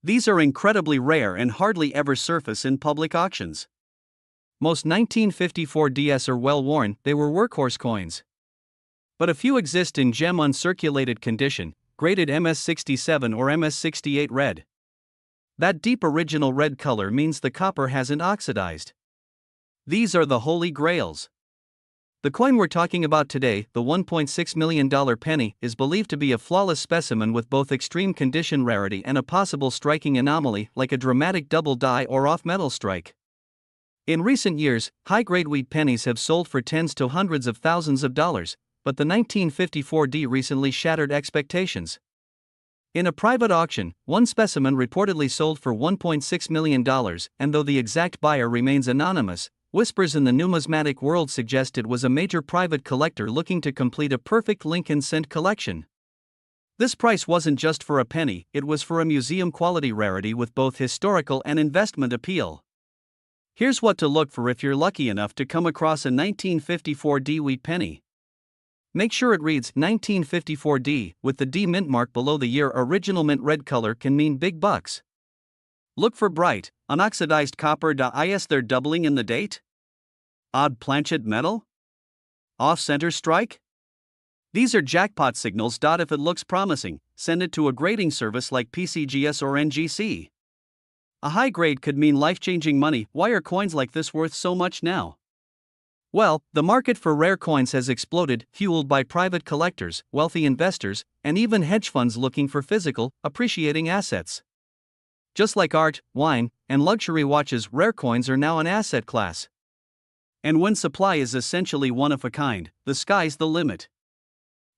These are incredibly rare and hardly ever surface in public auctions. Most 1954 DS are well worn, they were workhorse coins. But a few exist in gem uncirculated condition, graded MS67 or MS68 red. That deep original red color means the copper hasn't oxidized. These are the holy grails. The coin we're talking about today, the $1.6 million penny, is believed to be a flawless specimen with both extreme condition rarity and a possible striking anomaly like a dramatic double die or off-metal strike. In recent years, high-grade wheat pennies have sold for tens to hundreds of thousands of dollars, but the 1954 D recently shattered expectations. In a private auction, one specimen reportedly sold for $1.6 million, and though the exact buyer remains anonymous, whispers in the numismatic world suggest it was a major private collector looking to complete a perfect Lincoln cent collection. This price wasn't just for a penny, it was for a museum-quality rarity with both historical and investment appeal. Here's what to look for if you're lucky enough to come across a 1954 D wheat penny. Make sure it reads 1954 D, with the D mint mark below the year. Original mint red color can mean big bucks. Look for bright, unoxidized copper. Is there doubling in the date? Odd planchet metal? Off-center strike? These are jackpot signals. If it looks promising, send it to a grading service like PCGS or NGC. A high grade could mean life-changing money. Why are coins like this worth so much now? Well, the market for rare coins has exploded, fueled by private collectors, wealthy investors, and even hedge funds looking for physical, appreciating assets. Just like art, wine, and luxury watches, rare coins are now an asset class. And when supply is essentially one of a kind, the sky's the limit.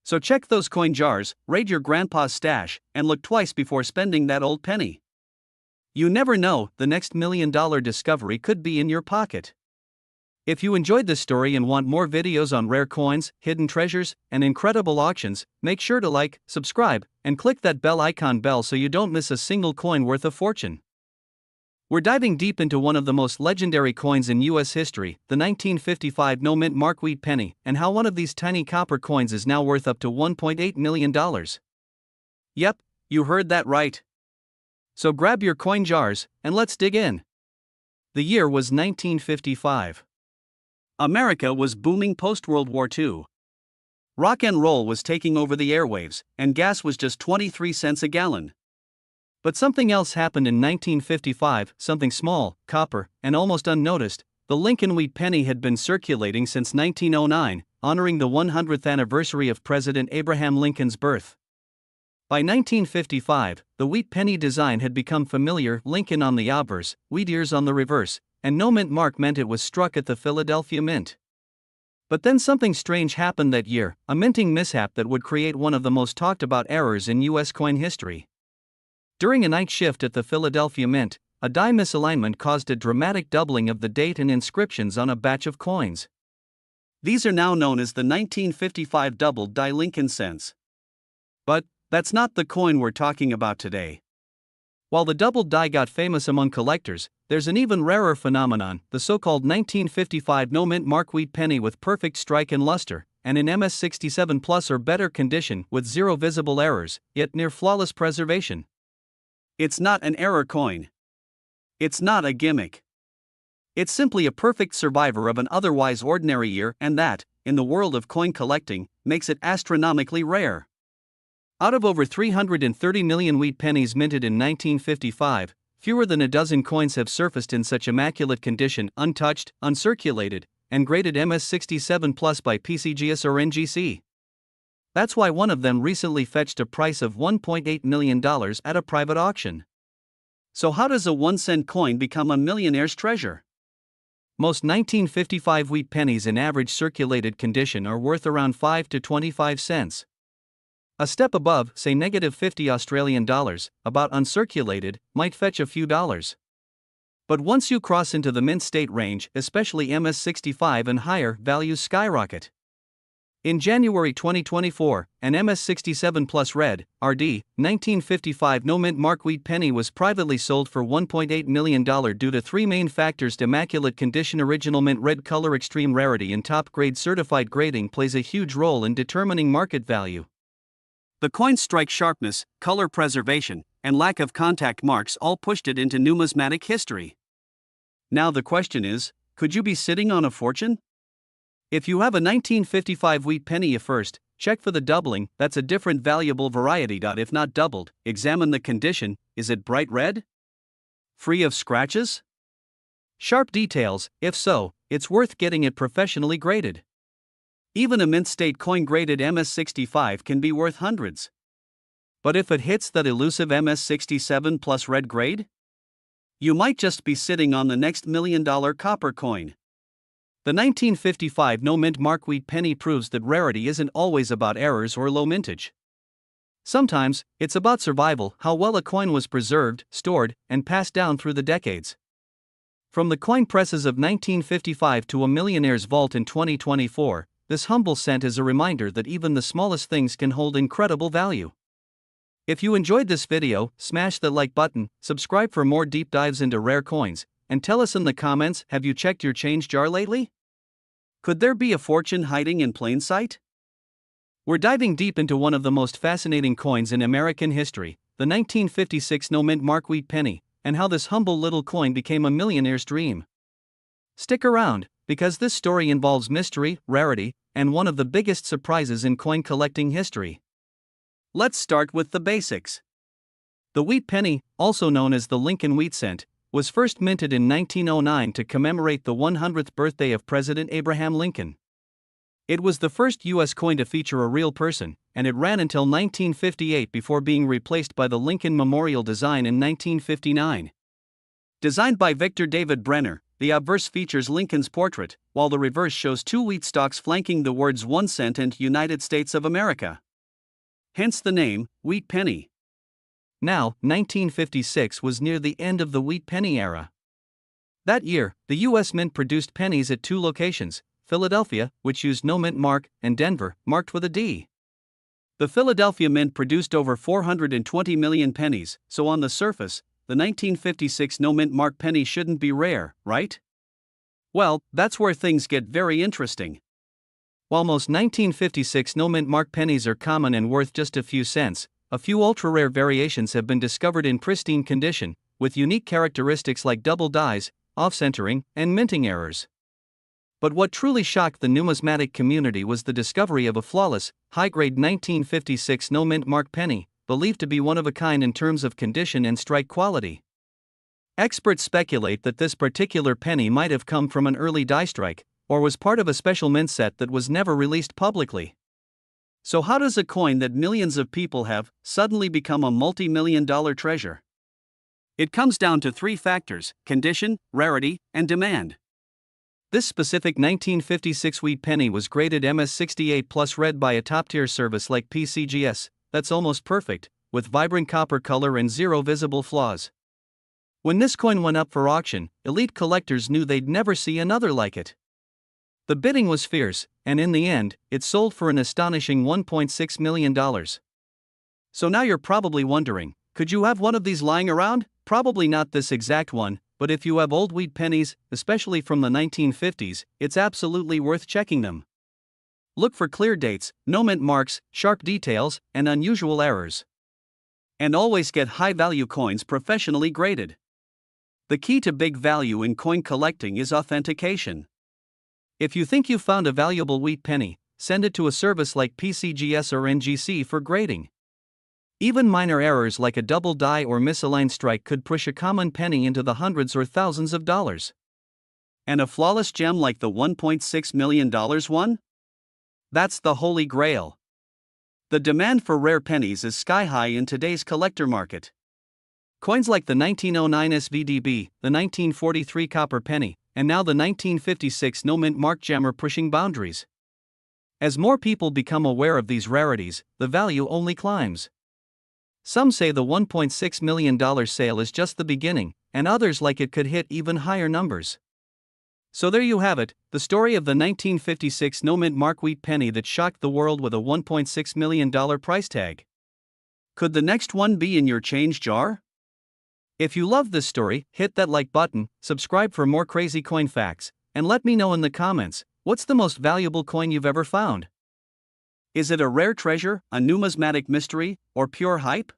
So check those coin jars, raid your grandpa's stash, and look twice before spending that old penny. You never know, the next $1 million discovery could be in your pocket. If you enjoyed this story and want more videos on rare coins, hidden treasures, and incredible auctions, make sure to like, subscribe, and click that bell icon so you don't miss a single coin worth a fortune. We're diving deep into one of the most legendary coins in U.S. history, the 1955 no mint mark wheat penny, and how one of these tiny copper coins is now worth up to $1.8 million. Yep, you heard that right. So grab your coin jars, and let's dig in. The year was 1955. America was booming post-World War II. Rock and roll was taking over the airwaves, and gas was just 23 cents a gallon. But something else happened in 1955, something small, copper, and almost unnoticed. The Lincoln wheat penny had been circulating since 1909, honoring the 100th anniversary of President Abraham Lincoln's birth. By 1955, the wheat penny design had become familiar: Lincoln on the obverse, wheat ears on the reverse, and no mint mark meant it was struck at the Philadelphia Mint. But then something strange happened that year, a minting mishap that would create one of the most talked about errors in U.S. coin history. During a night shift at the Philadelphia Mint, a die misalignment caused a dramatic doubling of the date and inscriptions on a batch of coins. These are now known as the 1955 doubled die Lincoln cents. But that's not the coin we're talking about today. While the doubled die got famous among collectors, there's an even rarer phenomenon, the so-called 1955 no mint mark wheat penny with perfect strike and luster, and in MS67 plus or better condition with zero visible errors, yet near flawless preservation. It's not an error coin. It's not a gimmick. It's simply a perfect survivor of an otherwise ordinary year, and that, in the world of coin collecting, makes it astronomically rare. Out of over 330 million wheat pennies minted in 1955, fewer than a dozen coins have surfaced in such immaculate condition, untouched, uncirculated, and graded MS67 Plus by PCGS or NGC. That's why one of them recently fetched a price of $1.8 million at a private auction. So how does a 1-cent coin become a millionaire's treasure? Most 1955 wheat pennies in average circulated condition are worth around 5 to 25 cents. A step above, say -50 Australian dollars, about uncirculated, might fetch a few dollars. But once you cross into the mint state range, especially MS65 and higher, values skyrocket. In January 2024, an MS67 Plus Red, RD, 1955 no-mint mark wheat penny was privately sold for $1.8 million due to three main factors: immaculate condition, original mint red color, extreme rarity, and top-grade certified grading plays a huge role in determining market value. The coin's strike sharpness, color preservation, and lack of contact marks all pushed it into numismatic history. Now the question is, could you be sitting on a fortune? If you have a 1955 wheat penny first, check for the doubling, that's a different valuable variety. If not doubled, examine the condition, is it bright red? Free of scratches? Sharp details, if so, it's worth getting it professionally graded. Even a mint state coin graded MS65 can be worth hundreds. But if it hits that elusive MS67 Plus red grade? You might just be sitting on the next $1 million copper coin. The 1955 no-mint mark wheat penny proves that rarity isn't always about errors or low mintage. Sometimes, it's about survival, how well a coin was preserved, stored, and passed down through the decades. From the coin presses of 1955 to a millionaire's vault in 2024, this humble cent is a reminder that even the smallest things can hold incredible value. If you enjoyed this video, smash the like button, subscribe for more deep dives into rare coins, and tell us in the comments, have you checked your change jar lately? Could there be a fortune hiding in plain sight? We're diving deep into one of the most fascinating coins in American history, the 1956 no-mint mark wheat penny, and how this humble little coin became a millionaire's dream. Stick around, because this story involves mystery, rarity, and one of the biggest surprises in coin collecting history. Let's start with the basics. The wheat penny, also known as the Lincoln wheat cent, was first minted in 1909 to commemorate the 100th birthday of President Abraham Lincoln. It was the first U.S. coin to feature a real person, and it ran until 1958 before being replaced by the Lincoln Memorial design in 1959. Designed by Victor David Brenner, the obverse features Lincoln's portrait, while the reverse shows two wheat stalks flanking the words 1 cent and United States of America. Hence the name, wheat penny. Now, 1956 was near the end of the wheat penny era. That year, the U.S. Mint produced pennies at two locations, Philadelphia, which used no mint mark, and Denver, marked with a D. The Philadelphia Mint produced over 420 million pennies, so on the surface, the 1956 no-mint mark penny shouldn't be rare, right? Well, that's where things get very interesting. While most 1956 no-mint mark pennies are common and worth just a few cents, a few ultra-rare variations have been discovered in pristine condition, with unique characteristics like double dies, off-centering, and minting errors. But what truly shocked the numismatic community was the discovery of a flawless, high-grade 1956 no-mint mark penny, believed to be one of a kind in terms of condition and strike quality. Experts speculate that this particular penny might have come from an early die strike, or was part of a special mint set that was never released publicly. So how does a coin that millions of people have suddenly become a multi-million-dollar treasure? It comes down to three factors: condition, rarity, and demand. This specific 1956 wheat penny was graded MS68 Plus red by a top-tier service like PCGS. That's almost perfect, with vibrant copper color and zero visible flaws. When this coin went up for auction, elite collectors knew they'd never see another like it. The bidding was fierce, and in the end, it sold for an astonishing $1.6 million. So now you're probably wondering, could you have one of these lying around? Probably not this exact one, but if you have old wheat pennies, especially from the 1950s, it's absolutely worth checking them. Look for clear dates, no mint marks, sharp details, and unusual errors. And always get high-value coins professionally graded. The key to big value in coin collecting is authentication. If you think you found a valuable wheat penny, send it to a service like PCGS or NGC for grading. Even minor errors like a double die or misaligned strike could push a common penny into the hundreds or thousands of dollars. And a flawless gem like the $1.6 million one? That's the holy grail. The demand for rare pennies is sky high in today's collector market. Coins like the 1909 SVDB, the 1943 copper penny, and now the 1956 no-mint mark gem are pushing boundaries. As more people become aware of these rarities, the value only climbs. Some say the $1.6 million sale is just the beginning, and others like it could hit even higher numbers. So there you have it, the story of the 1956 no-mint mark wheat penny that shocked the world with a $1.6 million price tag. Could the next one be in your change jar? If you love this story, hit that like button, subscribe for more crazy coin facts, and let me know in the comments, what's the most valuable coin you've ever found? Is it a rare treasure, a numismatic mystery, or pure hype?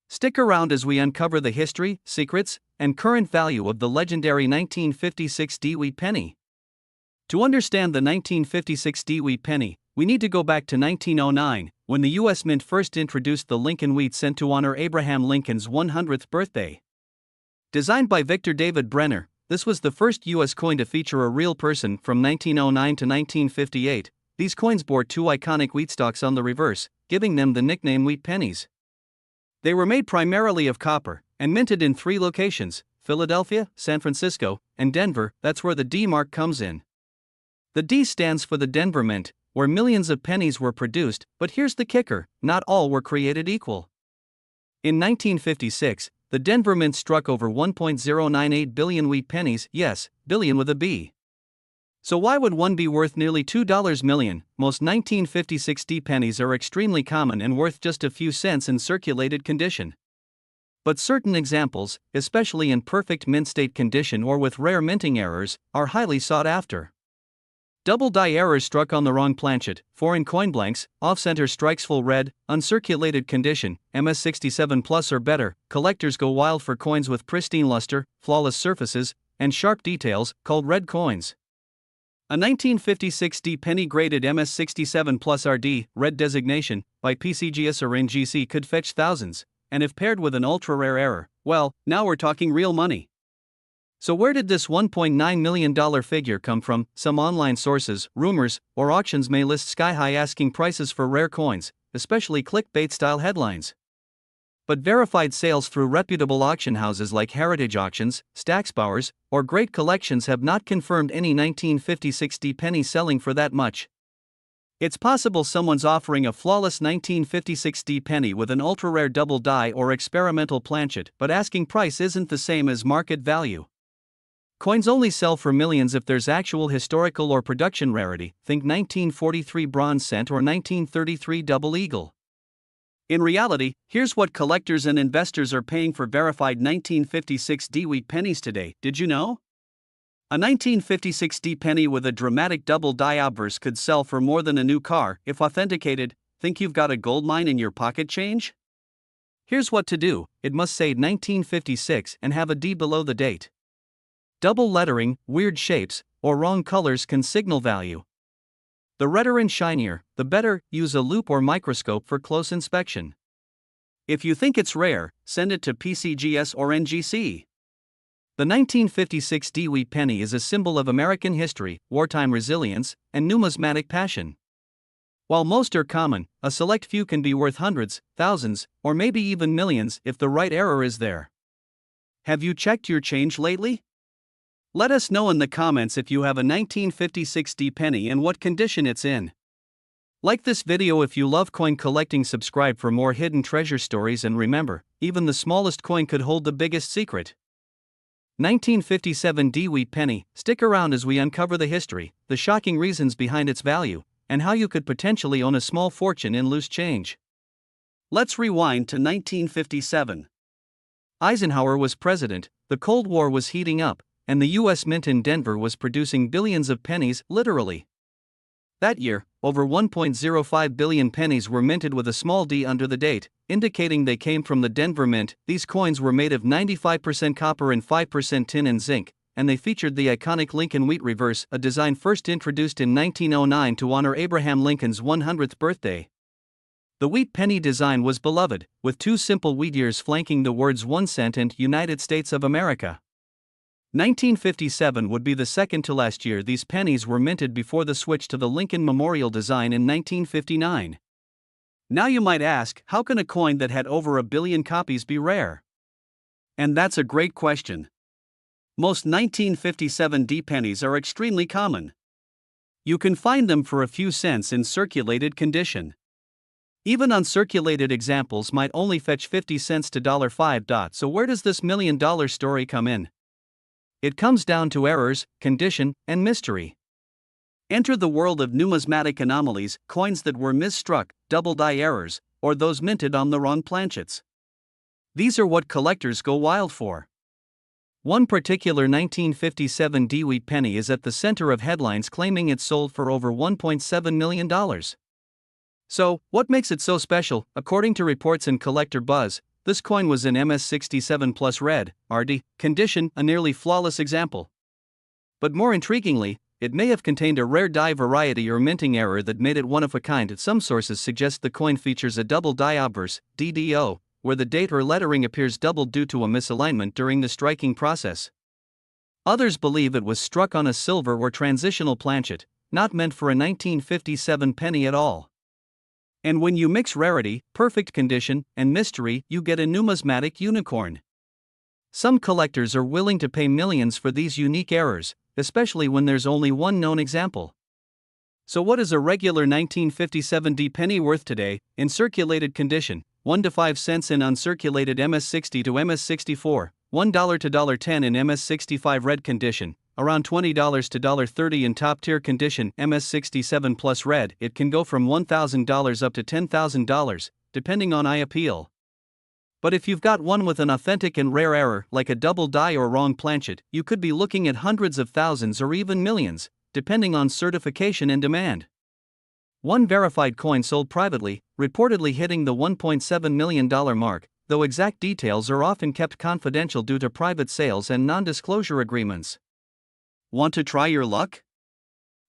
Stick around as we uncover the history, secrets, and current value of the legendary 1956 wheat penny. To understand the 1956 wheat penny, we need to go back to 1909, when the U.S. Mint first introduced the Lincoln wheat cent to honor Abraham Lincoln's 100th birthday. Designed by Victor David Brenner, this was the first U.S. coin to feature a real person. From 1909 to 1958, these coins bore two iconic wheat stalks on the reverse, giving them the nickname wheat pennies. They were made primarily of copper, and minted in 3 locations, Philadelphia, San Francisco, and Denver. That's where the D mark comes in. The D stands for the Denver Mint, where millions of pennies were produced, but here's the kicker, not all were created equal. In 1956, the Denver Mint struck over 1.098 billion wheat pennies, yes, billion with a B. So why would one be worth nearly $2 million? Most 1956 D pennies are extremely common and worth just a few cents in circulated condition. But certain examples, especially in perfect mint state condition or with rare minting errors, are highly sought after. Double die errors struck on the wrong planchet, foreign coin blanks, off-center strikes full red, uncirculated condition, MS67 plus or better. Collectors go wild for coins with pristine luster, flawless surfaces, and sharp details, called red coins. A 1956 D penny graded MS67 plus RD, red designation, by PCGS or NGC could fetch thousands, and if paired with an ultra-rare error, well, now we're talking real money. So where did this $1.9 million figure come from? Some online sources, rumors, or auctions may list sky-high asking prices for rare coins, especially clickbait-style headlines. But verified sales through reputable auction houses like Heritage Auctions, Stacksbowers, or Great Collections have not confirmed any 1956 D penny selling for that much. It's possible someone's offering a flawless 1956 D penny with an ultra-rare double die or experimental planchet, but asking price isn't the same as market value. Coins only sell for millions if there's actual historical or production rarity, think 1943 bronze cent or 1933 double eagle. In reality, here's what collectors and investors are paying for verified 1956 D wheat pennies today. Did you know? A 1956 D penny with a dramatic double die obverse could sell for more than a new car if authenticated. Think you've got a gold mine in your pocket change? Here's what to do: it must say 1956 and have a D below the date. Double lettering, weird shapes, or wrong colors can signal value. The redder and shinier, the better. Use a loupe or microscope for close inspection. If you think it's rare, send it to PCGS or NGC. The 1956 D wheat penny is a symbol of American history, wartime resilience, and numismatic passion. While most are common, a select few can be worth hundreds, thousands, or maybe even millions if the right error is there. Have you checked your change lately? Let us know in the comments if you have a 1956 D penny and what condition it's in. Like this video if you love coin collecting, subscribe for more hidden treasure stories, and remember, even the smallest coin could hold the biggest secret. 1957 D wheat penny, stick around as we uncover the history, the shocking reasons behind its value, and how you could potentially own a small fortune in loose change. Let's rewind to 1957. Eisenhower was president, the Cold War was heating up, and the U.S. Mint in Denver was producing billions of pennies, literally. That year, over 1.05 billion pennies were minted with a small d under the date, indicating they came from the Denver Mint. These coins were made of 95% copper and 5% tin and zinc, and they featured the iconic Lincoln wheat reverse, a design first introduced in 1909 to honor Abraham Lincoln's 100th birthday. The wheat penny design was beloved, with two simple wheat ears flanking the words 1 cent and United States of America. 1957 would be the second to last year these pennies were minted before the switch to the Lincoln Memorial design in 1959. Now you might ask, how can a coin that had over 1 billion copies be rare? And that's a great question. Most 1957 D pennies are extremely common. You can find them for a few cents in circulated condition. Even uncirculated examples might only fetch 50 cents to $5. So where does this $1 million story come in? It comes down to errors, condition, and mystery. Enter the world of numismatic anomalies, coins that were misstruck, double die errors, or those minted on the wrong planchets. These are what collectors go wild for. One particular 1957 D wheat penny is at the center of headlines claiming it sold for over $1.7 million. So, what makes it so special? According to reports in Collector Buzz, this coin was in MS67 plus red, RD, condition, a nearly flawless example. But more intriguingly, it may have contained a rare die variety or minting error that made it one of a kind. Some sources suggest the coin features a double die obverse, DDO, where the date or lettering appears doubled due to a misalignment during the striking process. Others believe it was struck on a silver or transitional planchet, not meant for a 1957 penny at all. And when you mix rarity, perfect condition, and mystery, you get a numismatic unicorn. Some collectors are willing to pay millions for these unique errors, especially when there's only one known example. So what is a regular 1957 D penny worth today, in circulated condition? 1 to 5 cents in uncirculated MS60 to MS64, $1 to $1.10 in MS65 red condition, around $20 to $1.30 in top-tier condition MS67 plus red. It can go from $1,000 up to $10,000, depending on eye appeal. But if you've got one with an authentic and rare error, like a double die or wrong planchet, you could be looking at hundreds of thousands or even millions, depending on certification and demand. One verified coin sold privately, reportedly hitting the $1.7 million mark, though exact details are often kept confidential due to private sales and non-disclosure agreements. Want to try your luck?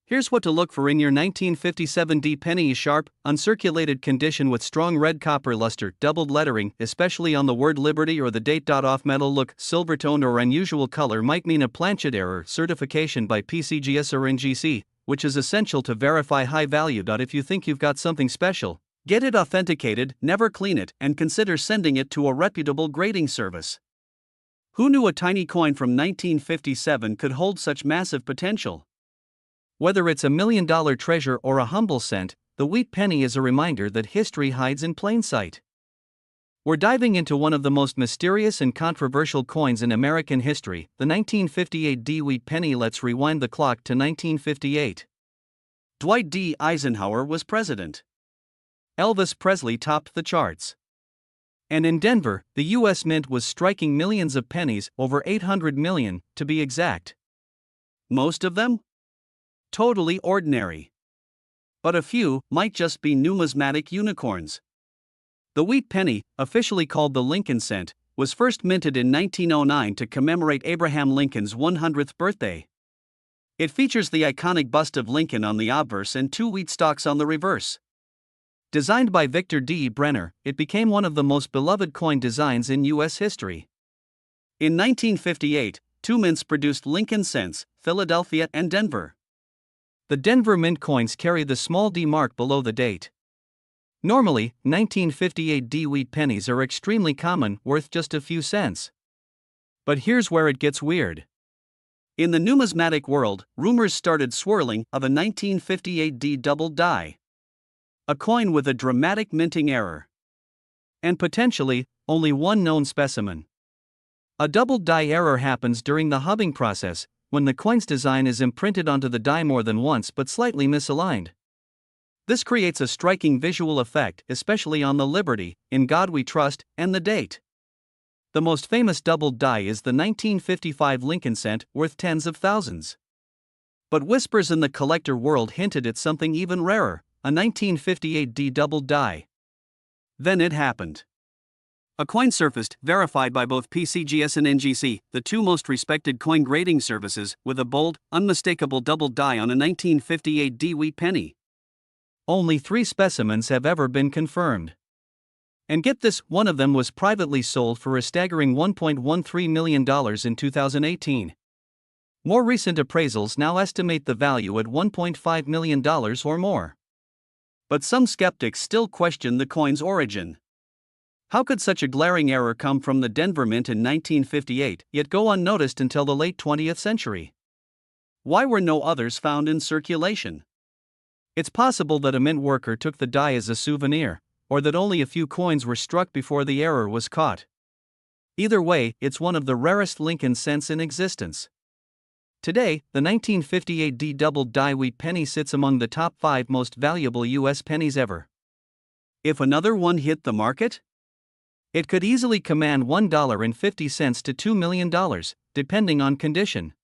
Here's what to look for in your 1957 D penny: sharp, uncirculated condition with strong red copper luster, doubled lettering, especially on the word Liberty or the date. Off metal look, silver tone or unusual color might mean a planchet error. Certification by PCGS or NGC, which is essential to verify high value. If you think you've got something special, get it authenticated, never clean it, and consider sending it to a reputable grading service. Who knew a tiny coin from 1957 could hold such massive potential? Whether it's $1 million treasure or a humble cent, the wheat penny is a reminder that history hides in plain sight. We're diving into one of the most mysterious and controversial coins in American history, the 1958 D wheat penny. Let's rewind the clock to 1958. Dwight D. Eisenhower was president. Elvis Presley topped the charts. And in Denver, the U.S. Mint was striking millions of pennies, over 800 million, to be exact. Most of them? Totally ordinary. But a few might just be numismatic unicorns. The wheat penny, officially called the Lincoln cent, was first minted in 1909 to commemorate Abraham Lincoln's 100th birthday. It features the iconic bust of Lincoln on the obverse and two wheat stalks on the reverse. Designed by Victor D. Brenner, it became one of the most beloved coin designs in U.S. history. In 1958, two mints produced Lincoln cents, Philadelphia and Denver. The Denver Mint coins carry the small d mark below the date. Normally, 1958 D wheat pennies are extremely common, worth just a few cents. But here's where it gets weird. In the numismatic world, rumors started swirling of a 1958 D double die. A coin with a dramatic minting error. And potentially, only one known specimen. A double die error happens during the hubbing process, when the coin's design is imprinted onto the die more than once but slightly misaligned. This creates a striking visual effect, especially on the Liberty, In God We Trust, and the date. The most famous doubled die is the 1955 Lincoln cent, worth tens of thousands. But whispers in the collector world hinted at something even rarer, a 1958 D doubled die. Then it happened. A coin surfaced, verified by both PCGS and NGC, the two most respected coin grading services, with a bold, unmistakable double die on a 1958 D-wheat penny. Only 3 specimens have ever been confirmed. And get this, one of them was privately sold for a staggering $1.13 million in 2018. More recent appraisals now estimate the value at $1.5 million or more. But some skeptics still question the coin's origin. How could such a glaring error come from the Denver Mint in 1958, yet go unnoticed until the late 20th century? Why were no others found in circulation? It's possible that a mint worker took the die as a souvenir, or that only a few coins were struck before the error was caught. Either way, it's one of the rarest Lincoln cents in existence. Today, the 1958 D double die wheat penny sits among the top 5 most valuable U.S. pennies ever. If another one hit the market, it could easily command $1.50 to $2 million, depending on condition.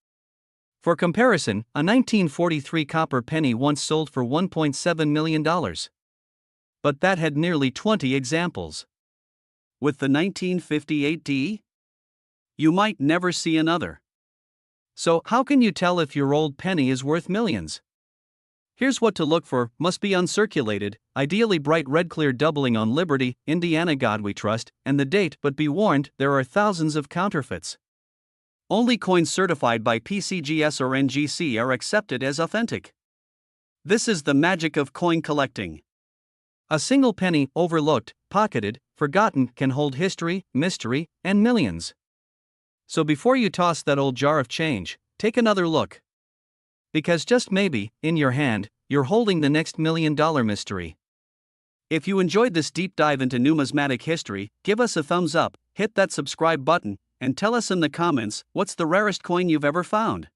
For comparison, a 1943 copper penny once sold for $1.7 million. But that had nearly 20 examples. With the 1958 D, you might never see another. So, how can you tell if your old penny is worth millions? Here's what to look for: must be uncirculated, ideally bright red clear doubling on Liberty, Indiana God We Trust, and the date, but be warned, there are thousands of counterfeits. Only coins certified by PCGS or NGC are accepted as authentic. This is the magic of coin collecting. A single penny, overlooked, pocketed, forgotten, can hold history, mystery, and millions. So before you toss that old jar of change, take another look. Because just maybe, in your hand, you're holding the next $1 million mystery. If you enjoyed this deep dive into numismatic history, give us a thumbs up, hit that subscribe button, and tell us in the comments what's the rarest coin you've ever found.